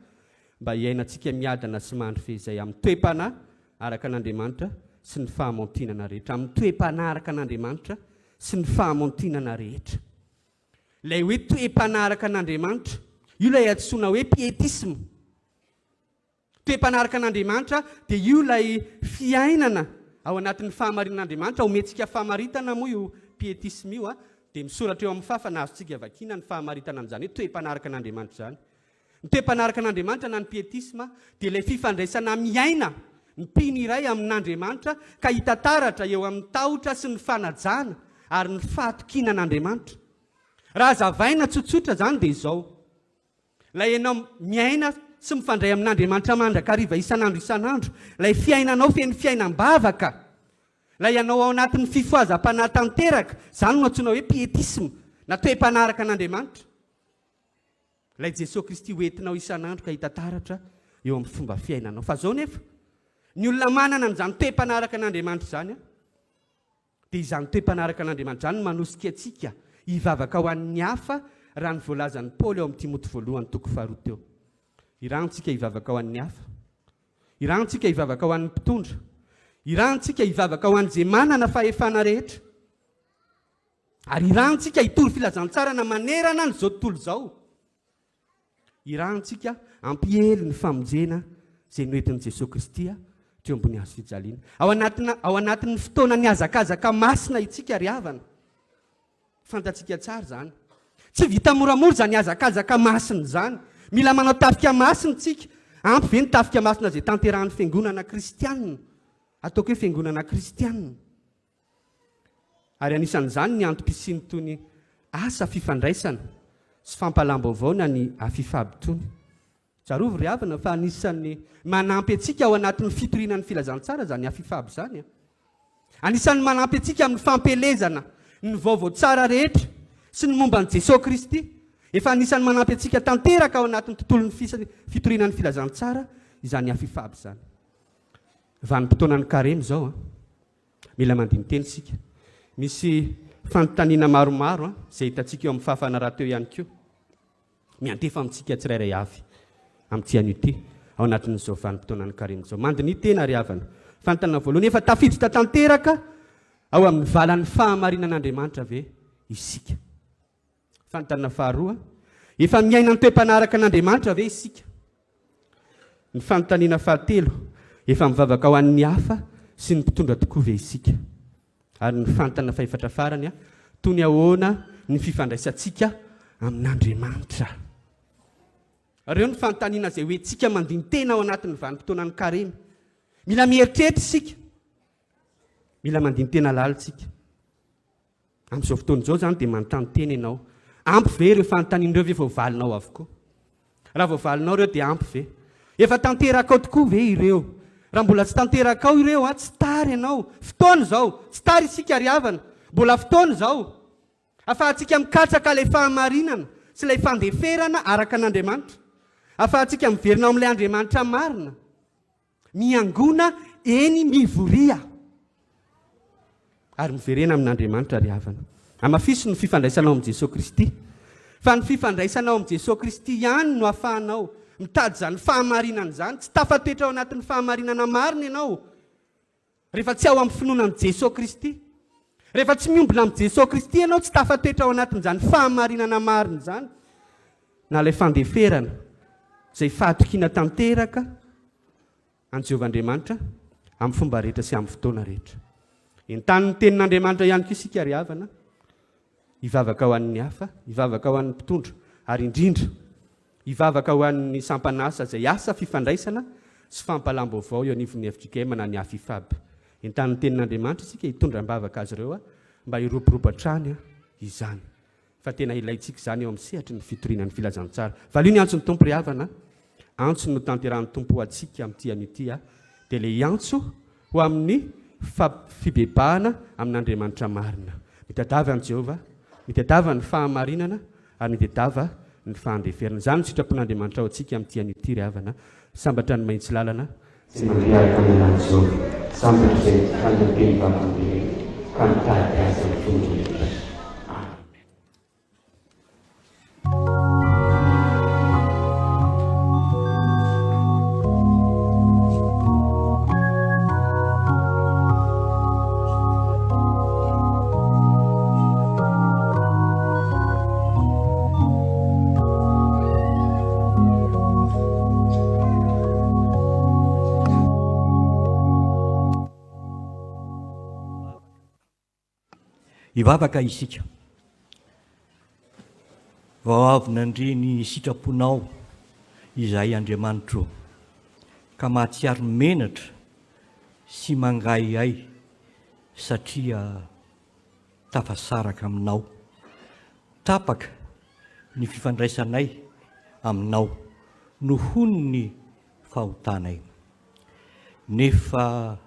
mba hiainantsika miadana sy mandry fehizay amin'ny toe-panahy araka an'Andriamanitra sy ny fahamontinana rehetra. Amin'ny toe-panahy araka an'Andriamanitra sy ny fahamontinana rehetra. Ilay hoe toe-panahy araka an'Andriamanitra, io ilay antsoina hoe pietisme. Toe-panahy araka an'Andriamanitra dia io ilay fiainana ao anatin'ny fahamarinan'Andriamanitra. Omentsika fahamaritana moa io pietisme io, dia misoratra eo amin'ny fafana azontsika vakiana ny fahamaritana amin'izany hoe toe-panahy araka an'Andriamanitra izany. Ny toe-panahy araka an'Andriamanitra na ny pietisme dia ilay fifandraisana miaina ny mpino iray amin'Andriamanitra ka hitantaratra eo amin'ny tahotra sy ny fanajana ary ny fahatokiana an'Andriamanitra. Raha zavaina tsotsotra izany dia izao. Ilay ianao miaina sy mifandray amin'Andriamanitra mandrakariva isan'andro, ilay fiainanao feno fiainan-bavaka, ilay ianao ao anatin'ny fifohazam-panahy tanteraka, izany no antsoina hoe pietisme na toe-panahy araka an'Andriamanitra. Ilay Jesosy Kristy hoentinao isan'andro ka hitantaratra eo amin'ny fomba fiainanao. Fa izao nefa, ny olona manana an'izany toe-panahy araka an'Andriamanitra izany, dia izany toe-panahy araka an'Andriamanitra izany manosika antsika hivavaka ho an'ny hafa raha ny voalazan'ny Paoly ao amin'ny Timoty voalohany toko faharoa teo. Irahantsika hivavaka ho an'ny hafa, irahantsika hivavaka ho an'ny mpitondra, irahantsika hivavaka ho an'izay manana fahefana rehetra, ary irahantsika hitory filazantsara na manerana n'izao tontolo izao. Irahantsika ampihely ny famonjena izay noentin'i Jesosy Kristy teo ambony hazo fijaliana. Ao anatin'ny fotoana ny hazakazaka masina itsika ry havana. Fantatsika tsara izany. Tsy vita moramora izany hazakazaka masina izany. Mila manao tafika masina tsika. Ampy ve ny tafika masina izay tanterahan'ny fiangonana kristianina. Ataoko hoe fiangonana kristianina. Ary anisan'izany ny antom-pisiany tony asa fifandraisana sy fampalam-baovao na ny afifabitony. Tsarovy ry havana fa anisan'ny manampy antsika ao anatin'ny fitorinan'ny filazantsara izany afifab izany. Anisan'ny manampy antsika amin'ny fampelezana ny vaovao tsara rehetra sy ny momba ny Jesosy Kristy. Efa anisan'ny manampy antsika tanteraka ao anatin'ny tontolon'ny fitorinan'ny filazantsara izany afifab izany. Vanim-potoanan'ny karema izao, mila mandiny teny sika. Misy fanontaniana maromaro izay hitantsika eo amin'ny fahafana raha teo ihany koa. Miantefa amintsika tsirairay avy amin'ity an'ity ao anatin'izao vanim-potoanan'ny karema izao. Mandiny tena ry havana. Fanontaniana voalohany, efa tafiditra tanteraka ao amin'ny valan'ny fahamarinan'Andriamanitra ve isika? Fanontaniana faharoa, efa miaina ny toe-panahy araka an'Andriamanitra ve isika? Ny fanontaniana fahatelo, efa mivavaka ho an'ny hafa sy ny mpitondra tokoa ve isika? Ary ny fanontaniana faefatra farany, toy ny ahoana ny fifandraisantsika amin'Andriamanitra. Ireo ny fanontaniana izay hoe tsika mandiny tena ao anatin'ny vanim-potoanan'ny karema. Mila mieritreritra isika. Mila mandiny tena lalitsika. Amin'izao fotoana izao izany dia manontany tena ianao. Ampy ve ireo fanontanian'ireo ve voavalinao avokoa? Raha voavalinao ireo dia ampy ve? Efa tanteraka ao tokoa ve ireo? raha mbola tsy tanteraka ao ireo a tsy tary ianao. Fotoana zao, tsy tary isika riavana, mbola fotoana zao afahantsika mikatraka ilay fahamarinana sy ilay fandeferana araka an'Andriamanitra. Afahantsika miverina ao amin'ilay Andriamanitra marina, miangona eny mivoria ary miverena amin'Andriamanitra riavana. Amafisy ny fifandraisanao amin'ny Jesosy Kristy. Fa ny fifandraisanao amin'ny Jesosy Kristy ihany no afahanao mitady zany fahamarinana zany. Tsy tafatoetra ao anatin'ny fahamarinana marina ianao rehefa tsy ao amin'ny finoanan'i Jesosy Kristy. Rehefa tsy miombona amin'ny Jesosy Kristy ianao, tsy tafatoetra ao anatin'izany fahamarinana marina zany, na ilay fandeferana izay fahatokiana tanteraka an Jehovahandriamanitra amin'ny fomba rehetra sy amin'ny fotoana rehetra. Entan'ny tenin'Andriamanitra ihany koa isika ry havana, hivavaka ho an'ny hafa, hivavaka ho an'ny mpitondra, ary indrindra hivavaka ho an'ny sampanasa izay asa fifandraisana sy fampalam-baovao eo anivon'ny FJKM na ny AFIFAB. Entan'ny tenin'Andriamanitra isika hitondra mbavaka azy ireo mba hiroporopa-trany izany. Fa tena ilayntsika izany eo amin'ny sehatry ny fitoriana ny filazantsara. Valio ny antso ny tompo ry havana, antso no tanterahan'ny tompo ho antsika amin'ity an'ity dia ilay antso ho amin'ny fibebahana amin'Andriamanitra marina. Mitadava an Jehova, mitadava ny fahamarinana ary mitadava ny fahandeferana. Izany ny sitrapon'Andriamanitra ao antsika amin'ity an'ity ry havana. Sambatra ny mahitsy lalana sy mandriaraka amin'an'i Jehova. Sambatra izay fananteny vavam-be ka mitady azy amin'ny fomba rehetra. Hivavaka isika, vao avy nandreny sitraponao izay Andriamanitra ka mahatsiaro menatra sy mangay ay satria tafasaraka aminao. Tapaka ny fifandraisanay aminao nohony ny fahotanay. Nefa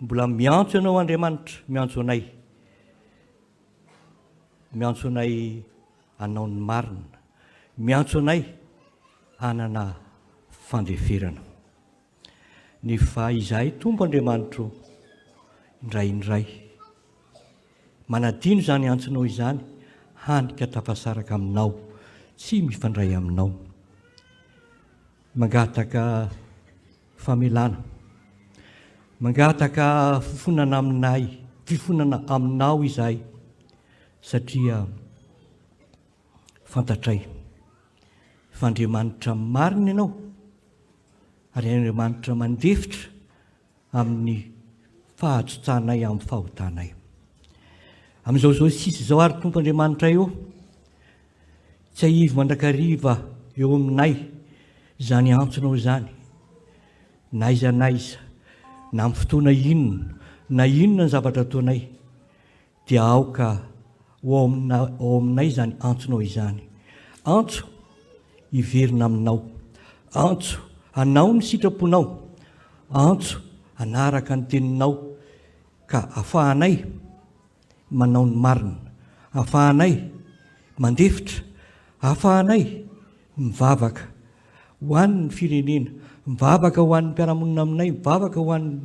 mbola miantso ianao Andriamanitra, miantso anay hanao ny marina, miantso anay hanana fandeferana. Nefa izahay Tompo Andriamanitra indraindray manadino izany antsonao izany, hanika tafasaraka aminao, tsy mifandray aminao. Mangataka famelana, mangataka fifonana aminao izahay, satria fantatray fa Andriamanitra marina ianao ary Andriamanitra mandefitra amin'ny fahatsotsanay amin'ny fahotanay. Amin'izao zao sisy izao ary Tompo Andriamanitra eo, tsy ahivy mandrakariva eo aminay izany antsonao izany, na iza na amin'ny fotoana inona na inona ny zavatra ataonay, dia aoka ao aminay izany antsonao izany. Antso hiverina aminao, antso hanao ny sitraponao, antso hanaraka ny teninao, ka afahanay manao ny marina, afahanay mandefitra, afahanay mivavaka ho an'ny firenena, mivavaka ho an'ny mpiaramonina aminay, mivavaka ho an'ny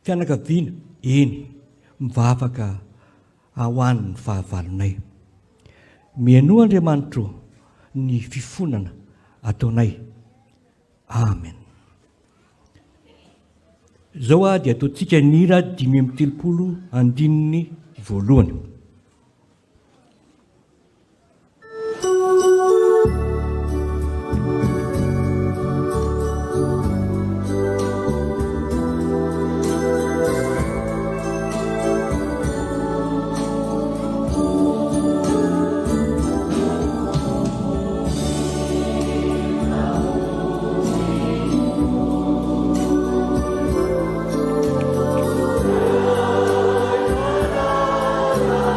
fianakaviana, eny mivavaka ho an'ny fahavalonay. Mianoa Andriamanitra ny fifonana ataonay. Amen. Zao dia ataontsika ny hira 5:30 Oh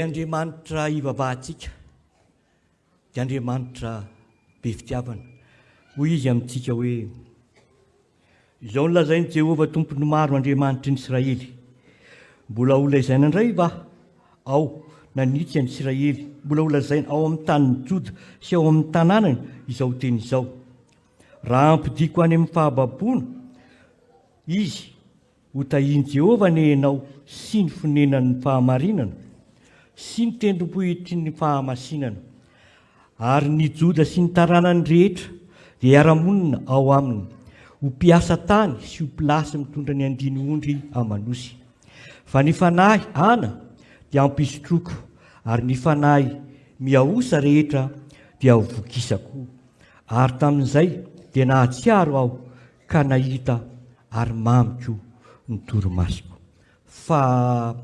Andriamanitra ivavahantsika, dia Andriamanitra be fitiavana. Hoy izy amintsika hoe izao nolazainy Jehova tompony maro Andriamanitra ny Israely. Mbola holazaina indray va ao nanitsy any Israely, mbola holazaina ao amin'ny tanin'ny Joda sy ao amin'ny tanànany izao teny izao. Raha ampidiko any amin'ny fahababona izy ho tahiany Jehova ny henao sy ny fonenan'ny fahamarinana sy ny tendrombohitry ny fahamasinana. Ary ny Joda sy ny taranany rehetra dia hiara-monina ao aminy, ho mpiasa tany sy ho mpilasy mitondra ny andiny ondry amanosy. Fa ny fanahy ana dia ampisotroko, ary ny fanahy miaosa rehetra dia ho vokisako. Ary tamin'izay dia nahatsiaro aho ka nahita ary mamiko ny toromasoko. Fa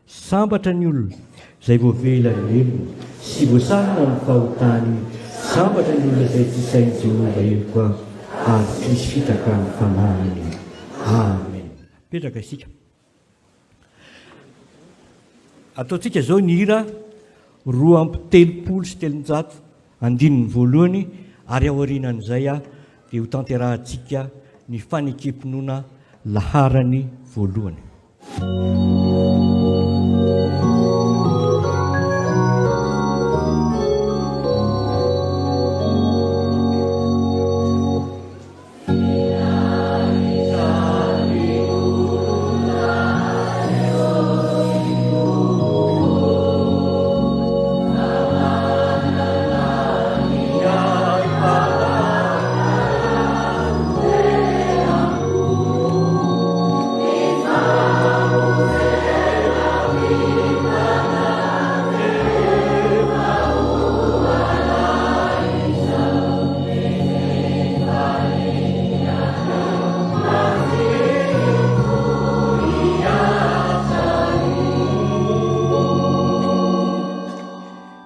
sambatra ny olona izay voavela velona sy voasarona ny fahotany, sambatra ny olona izay tsy sainy Jehova elo ary tsisy fitaka ny fanahiny. Amen. Petraka isika. Ataontsika izao ny hira 2:390 ary aorianan'izay dia ho tanterahantsika ny fanekempinoana laharany voalohany.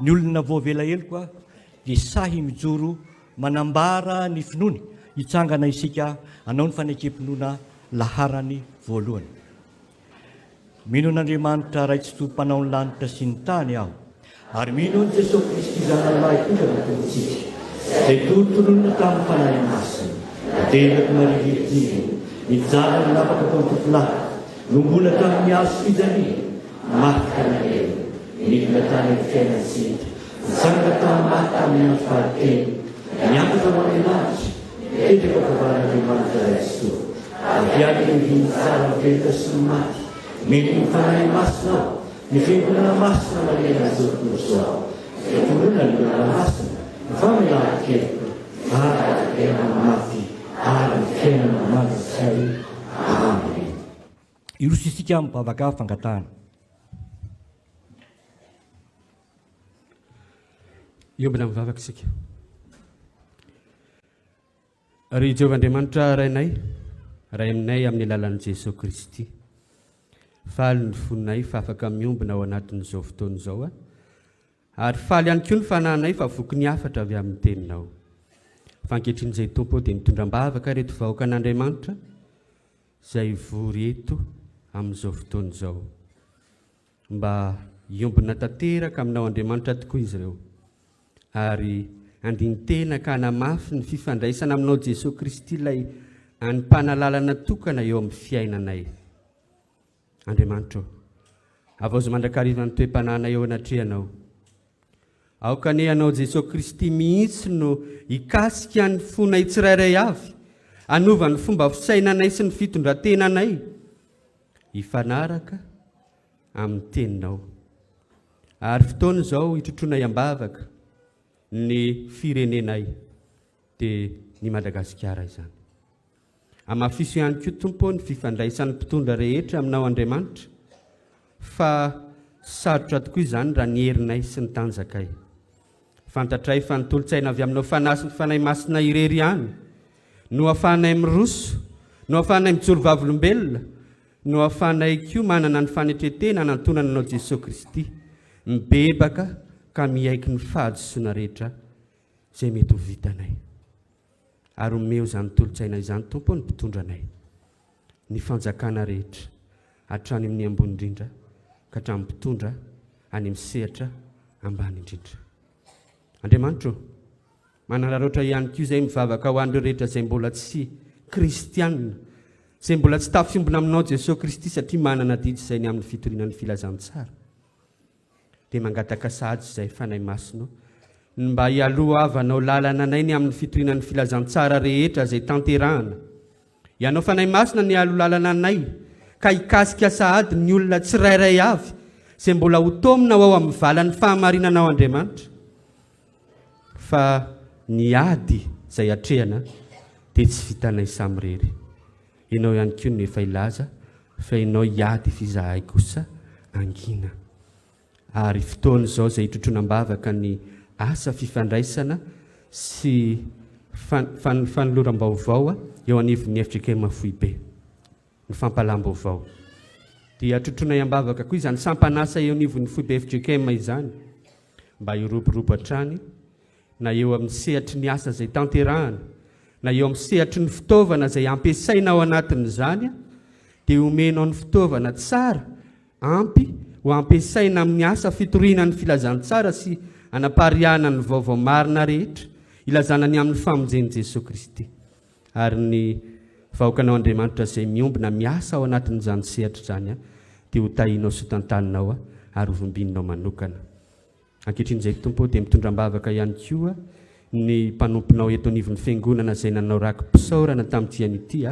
Ny olona voavela elo koa dia sahy mijoro manambara ny finoany hitsangana isika hanao ny fanekempinoana laharany voalohany. Mino an'Andriamanitra ray tsy tompo-panao ny lanitra sy ny tany aho, ary mino ny Jesosy Kristy zanalahy tonga nataontsika, izay torotoroana tamin'ny fanahy masina, tenako marivitiny, nijanona ny lapaka tao tovolahy, nombola tamin'ny hazo fijaliana, mafika na elo. Nidina tany amin'ny fiainany sita, nitsangana tamin'ny maty tamin'ny andro fahatelo, niakatra ho amin'ny lanitra, nipetraka favaran'Andriamanitra ray tsy tompo. Aviady ny viny tsara mivelona sy ny maty, mety ny fanahy masina aho, mivelona masina manena izao tokoso aho. Fiatorona ny olona masina, famelan-keliko, ary ny fiainana maty, ary ny fiainana mandrakizay. Amen. Irosisika mivavaka fangatahana. Iombona mivavaka isika. Ry Jehovah Andriamanitra rainay, ray aminay amin'ny alalan'i Jesosy Kristy. Faly ny fonay fa afaka miombona ao anatin'izao fotoana izao, ary faly ihany koa ny fanahinay fa voky ny afatra avy amin'ny teninao. Fa ankehitriny Tompo dia mitondram-bavaka reto vahoaka an'Andriamanitra izay vory eto amin'izao fotoana izao. Mba hiombona tanteraka aminao Andriamanitra tokoa izy ireo. Ary andiny tena ka hanamafy ny fifandraisana aminao Jesosy Kristy ilay an'mpanalalana tokana eo amin'ny fiainanay. Andriamanitra, avaozy mandrakariva ny toe-panahinay eo anatrehanao. Aokanehanao Jesosy Kristy mihitsy no hikasika ny fonay tsirairay avy, anova ny fomba fisainanay sy ny fitondrantenanay, hifanaraka amin'ny teninao. Ary fotoana izao hitrotroanay ambavaka ny firenenay dia ny Madagasikara izany. Amafiso ihany koa Tompo ny fifandraisan'ny mpitondra rehetra aminao Andriamanitra, fa sarotra tokoa izany raha ny herinay sy ny tanjakay. Fantatray fa ny tolotsaina avy aminao fanahy masina irery ihany, no ahafahanay miroso, no ahafahanay mijoro vavolombelona, no ahafahanay koa manana ny fanetretena anantonana anao Jesosy Kristy, mibebaka ka miaiky ny fahadisoana rehetra izay mety ho vitanay. Ary omeo izany tolotsaina izany Tompo ny mpitondranay, ny fanjakana rehetra hatrany amin'ny ambony indrindra ka hatramin'ny mpitondra any misehatra ambany indrindra. Andriamanitra manararoatra ihany koa izay mivavaka ho an'ireo rehetra izay mbola tsy kristianina, izay mbola tsy tafiombona aminao Jesosy Kristy satria manana didy izay ny amin'ny fitorianan'ny filazantsara. Dia mangataka sahady izay fanahy masino mba hialohavanao lalana anay ny amin'ny fitorianan'ny filazantsara rehetra izay tanterahana. Ianao fanahy masina ny alo lalana anay ka hikasika sahady ny olona tsirairay avy izay mbola ho tomina ao amin'ny valan'ny fahamarinanao Andriamanitra. Fa ny ady izay atrehana dia tsy vitanay samirery. Ianao ihany koa no efa ilaza fa ianao hiady fizahay kosa angina. Ary fotoana izao izay hitrotroram-bavaka ny asa fifandraisana sy fanoloram-baovao eo anivon'ny FJKM Foibe, ny fampalam-baovao. Dia trotronay am-bavaka koa izany sampanasa eo anivon'ny Foibe FJKM izany mba hiroborobo hatrany na eo amin'ny sehatry ny asa izay tanterahana, na eo amin'ny sehatry ny fitaovana izay ampiasaina ao anatin'izany, dia omenao ny fitaovana tsara, ampy ho ampiasaina amin'ny asa fitoriana ny filazantsara sy anapariana ny vaovao marina rehetra, ilazana ny amin'ny famonjen'i Jesosy Kristy. Ary ny vahoakanao Andriamanitra izay miombona miasa ao anatin'izany sehatra izany dia ho tahinao sy tantaninao ary hovombinao manokana. Ankehitriny izay Tompo dia mitondram-bavaka ihany koa ny mpanomponao eto anivon'ny fiangonana izay nanao rakim-pisaorana tamin'ity an'ity,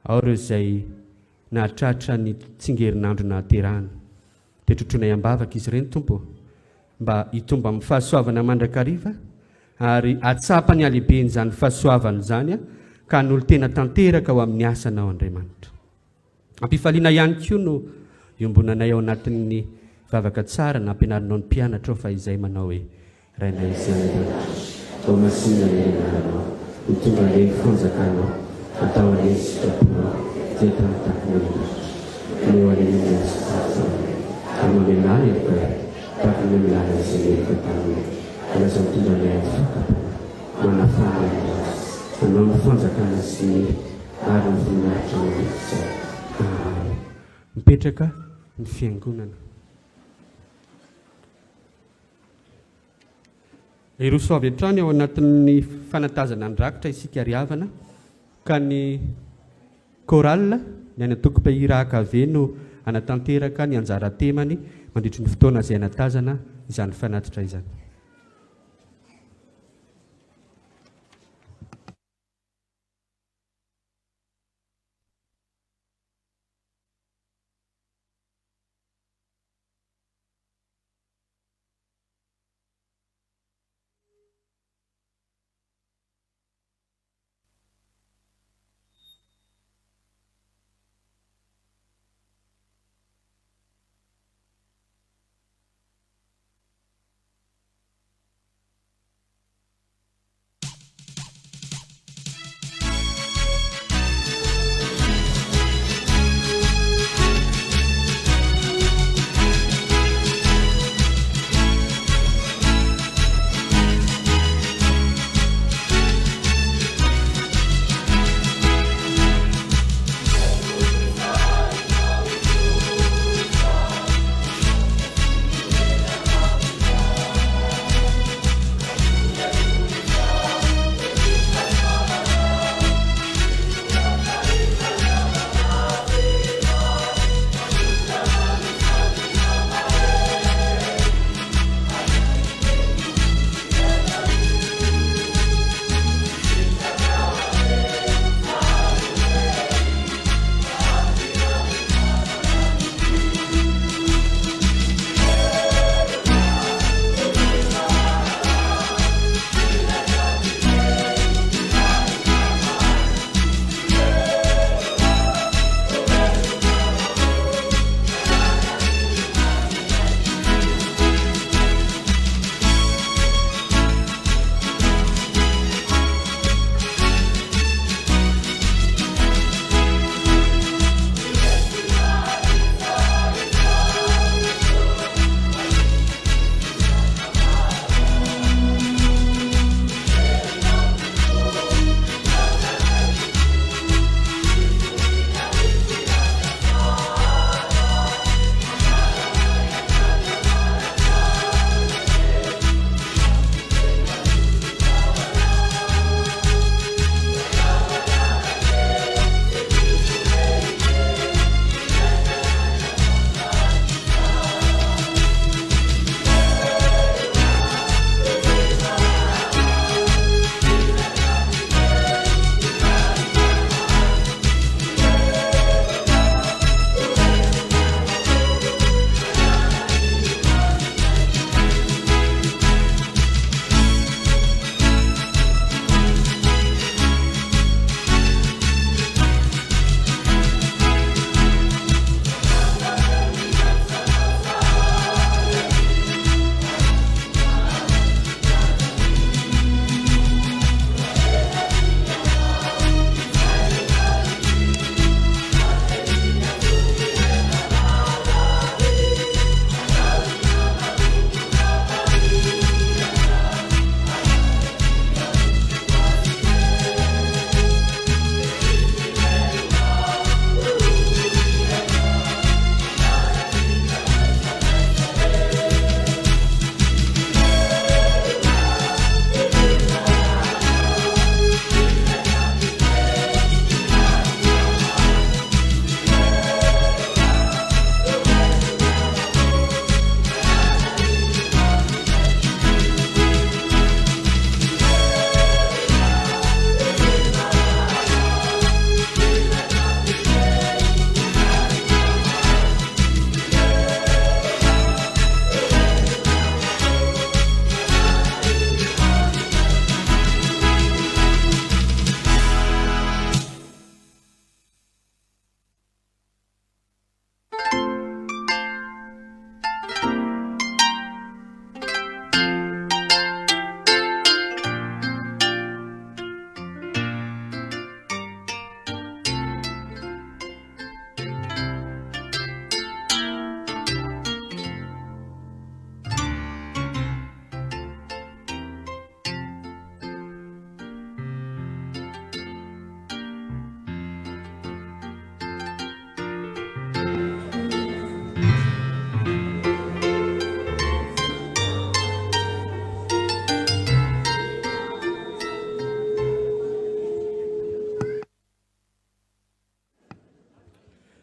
ao ireo izay nahatratra ny tsingerinandro nahaterahana. Dia trotronay am-bavaka izy ireny Tompo mba hitomba amin'ny fahasoavana mandrakariva ary atsapany alehiben'izany fahasoavana izany ka n'olo tena tanteraka ao amin'ny asanao Andriamanitra. Ampifaliana ihany koa no iombonanay ao anatin'ny vavaka tsara na ampianarinao ny mpianatra ao fa izay manao hoe rainay izany ao masina ianarana mitondra ilay fanjakanao atao ilay sitraponao izay tamin'ny no alehina sy amin'ny menahaka takony milana izay rehefa tamin'ny alaza mitondra ilay fakapana manafana anao ny fanjakana sy ary ny voninahitra nodikisa mipetraka ny fiangonana. Iroso avy hatrany ao anatin'ny fanatazana ny rakitra isika riavana ka ny koral ny any antoko-pahira akave no anatanteraka ny anjara temany mandritry ny fotoana izay anatazana izany fanatitra izany.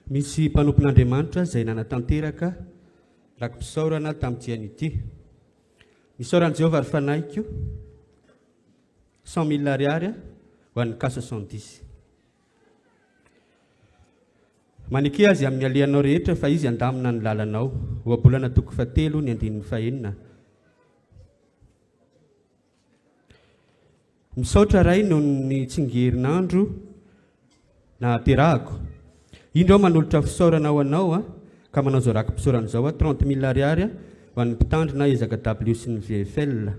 misy mpanompon'Andriamanitra izay nanatanteraka rakim-pisaorana tamin'ny diany ity. Misaoran'i Jehovah ary fanaiko 100 000 ariary ho an'ny cas 70. Manike azy amin'ny alehanao rehetra fa izy andamina ny lalanao. Ohabolana toko 7 ny andininy 9. Misaotra ray noho ny tsingerinandro na terahako. Indro aho manolotra fisaorana ho anao ka manao zao rakim-pisaorana zao 30 000 ariary ho an'ny mpitandrina ezaka W sy ny VFL.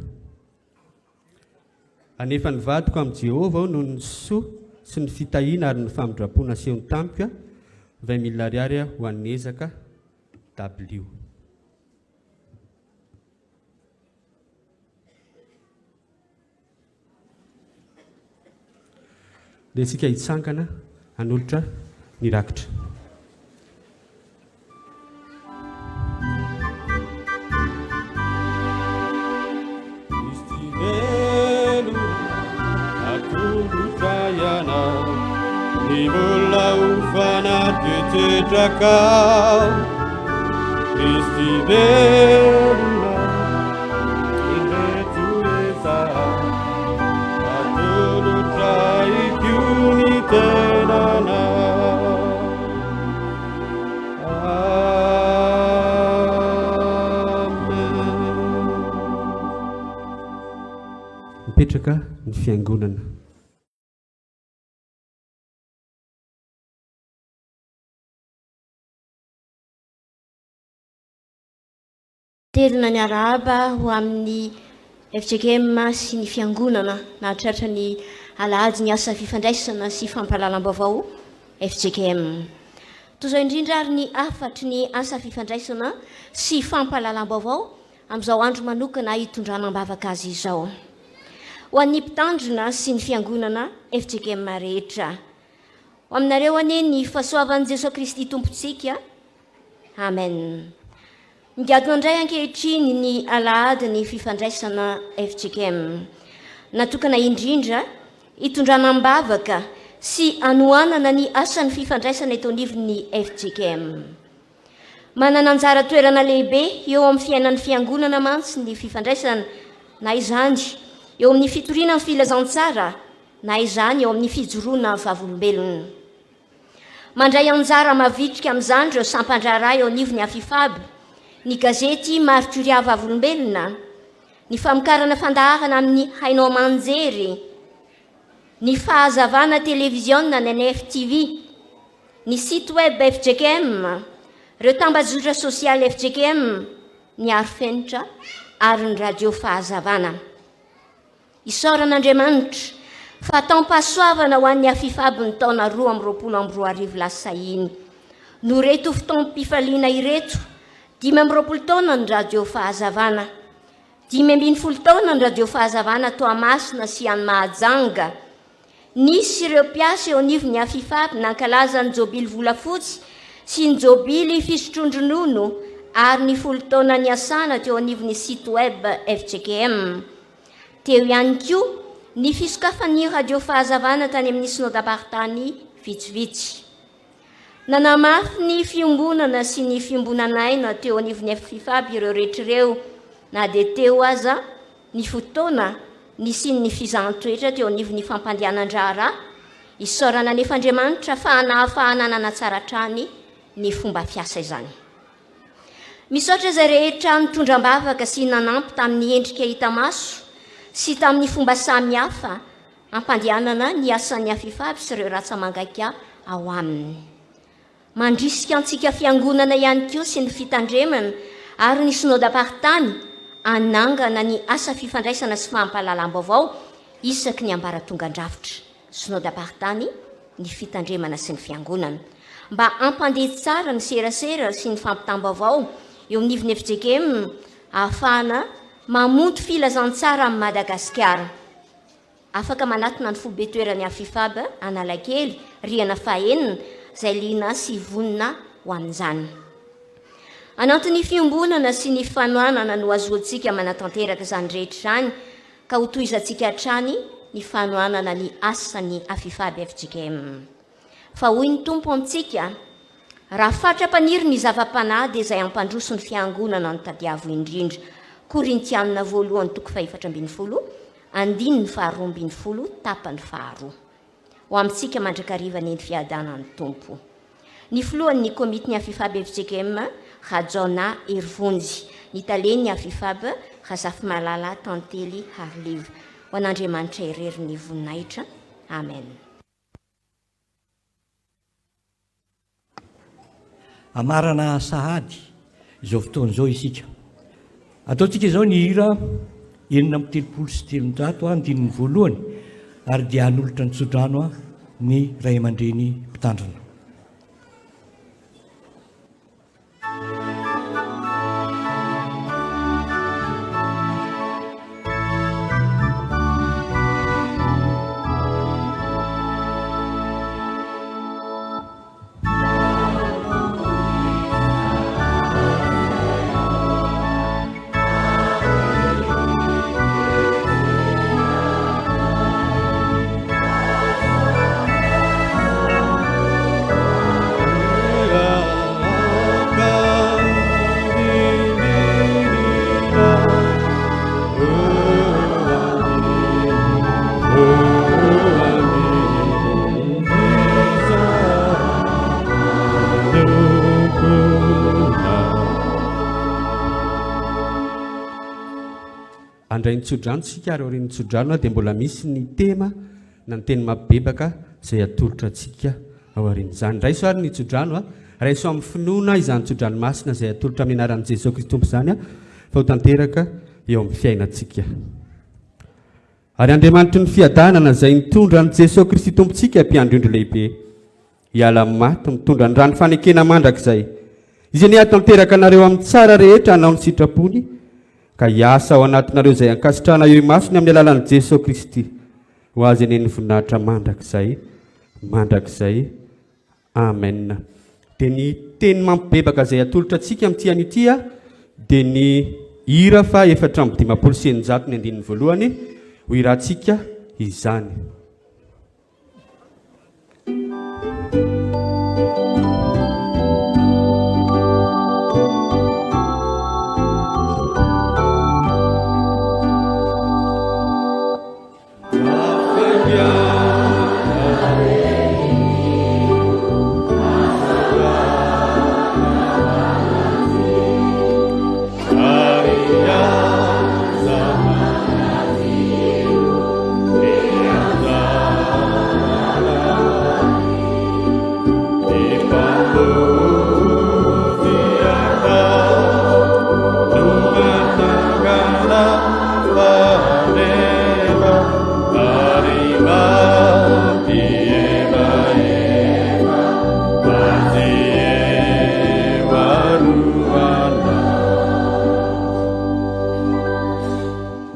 Anefa ny vadiko amin'i Jehovah noho ny soa sy ny fitahiana ary ny famindrapona asehony tampoka 20 000 ariary ho an'ny ezaka W. Dia isika hitsangana hanolotra ny rakitra. Nivola ufanatetetrakao Kristi velona Inretuesa Atolotra ikiuni tenana Amen. Mipetraka ny fiangonana. Telona ny arahaba ho amin'ny FJKM sy ny fiangonana na tratra ny alahady ny asa fifandraisana sy fampahalalam-baovao FJKM. Toy izao indrindra ary ny afatry ny asa fifandraisana sy fampahalalam-baovao amin'izao andro manokana hitondranam-bavaka azy izao. Ho an'ny mpitandrina sy ny fiangonana FJKM rehetra. Ho aminareo anie ny fahasoavan'i Jesosy Kristy tompontsika. Amen. Ngiadona indray ankehitriny ny alahady ny fifandraisana FJKM. Natokana indrindra hitondranam-bavaka sy anohanana ny asan'ny fifandraisana eto anivon'ny FJKM. Manana anjara toerana lehibe eo amin'ny fiainan'ny fiangonana mantsy ny fifandraisana, na izany eo amin'ny fitoriana ny filazantsara, na izany eo amin'ny fijoroana ny vavolombelona. Mandray anjara mavitrika amin'izany ireo sampandrara eo anivon'ny afifaby, ny gazety Marturia vavolombelona, ny famokarana fandaharana amin'ny hainao manjery, ny fahazavana televizionna ny NFTV, ny site web FJKM, ireo tambazotra sosialy FJKM, ny arifenitra ary ny radio fahazavana. Isaoran'Andriamanitra fa taom-pahasoavana ho an'ny afifaby ny taona 2022 lasa iny. No reto fotoam-pifaliana ireto 5 taona ny radio fahazavana, 5 taona ny radio fahazavana Toamasina sy any Mahajanga. Nisy ireo mpiasa eo anivon'ny afifaby nankalaza ny jobily volafotsy sy ny jobily fisotrondronono ary ny 10 taona ny asana teo anivon'ny site web FJKM. Teo ihany koa ny fisokafan'ny radio fahazavana tany amin'ny synodam-paritany vitsivitsy. Nanamafy ny fiombonana sy ny fiombonanaina teo anivon'ny afifaby ireo rehetrareo, na dia teo aza ny fotoana ny sy ny fizahantsoetra teo anivon'ny fampandehanan-draharaha, isaorana nefa Andriamanitra fahanana tsara trany ny fomba fiasa izany. Misaotra izay rehetra nitondram-bavaka sy nanampy tamin'ny endrika hita maso sy tamin'ny fomba samihafa ampandehanana ny asan'ny afifaby sy ireo ratsamangaka ao aminy. Mandrisika antsika fiangonana ihany koa sy ny fitandremana ary ny synodam-paritany anangana ny asa fifandraisana sy fampahalalam-baovao isaky ny ambaratongan-drafitra. Synodam-paritany, ny fitandremana sy ny fiangonana mba ampandeha tsara ny serasera sy ny fampitam-baovao eo anivon'ny FJKM ahafahana mamonto filazantsara amin'ny Madagasikara. Afaka manatona ny foibe toeran'ny afifaba Analakely, Riana fahenina, izay liana sy vonina ho amin'izany. Anatin'ny fiombonana sy ny fanohanana no azoantsika manatanteraka izany rehetra izany ka ho tohizantsika hatrany ny fanohanana ny asan'ny afifaba FJKM. Fa hoy ny tompo amintsika, raha fatrapaniry ny zava-panahy dia izay ampandroso ny fiangonana ny tadiavo indrindra. Korintianina 1:4-12, andininy 2:12, tapany 2. Ho amintsika mandrakariva ny fiadanany tompo. Ny filohan'ny komity ny afifab FJKM Rajona Ervonjy, ny taleny ny afifab Rasafy Malala Tantely Harliv. Ho an'Andriamanitra irery ny voninahitra. Amen. Amarana sahady izao fotoan'izao isika. Ataontsika izao ny hira 9:30 andininy voalohany ary dia hanolotra ny tsodrano ny ray aman-dreny mpitandrina. Andray nitsodrano tsika ary aorian'ny tsodrano dia mbola misy ny tema na ny teny mabebaka izay atolotra antsika ao aorian'izany. Raiso ary ny tsodrano raiso amin'ny finoana izany tsodrano masina izay atolotra amin'ny anaran'i Jesosy Kristy tompo izany fa ho tanteraka eo amin'ny fiainantsika. Ary Andriamanitry ny fiadanana izay nitondra an'i Jesosy Kristy tompontsika mpiandro-indro lehibe hiala maty mitondra ny rano fanekena mandrakizay izy ny atanteraka anareo amin'ny tsara rehetra hanao ny sitrapony ka hiasa ao anatinareo izay ankasitrahana eo imasony amin'ny alalan'i Jesosy Kristy ho azy eny ny voninahitra mandrakizay. Amen. Dia ny teny mampibebaka izay atolotra antsika amin'ity an'ity dia ny hira fa 4:500 ny andininy voalohany ho hirantsika izany.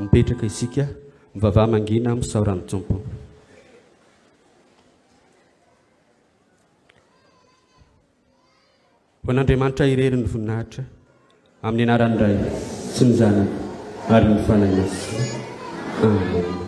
Mipetraka isika mivavaha mangina amin'ny saoran'ny Tompo. Ho an'Andriamanitra irery ny voninahitra amin'ny anaran'ny Ray sy ny Zanaka ary ny Fanahy Masina. Amen.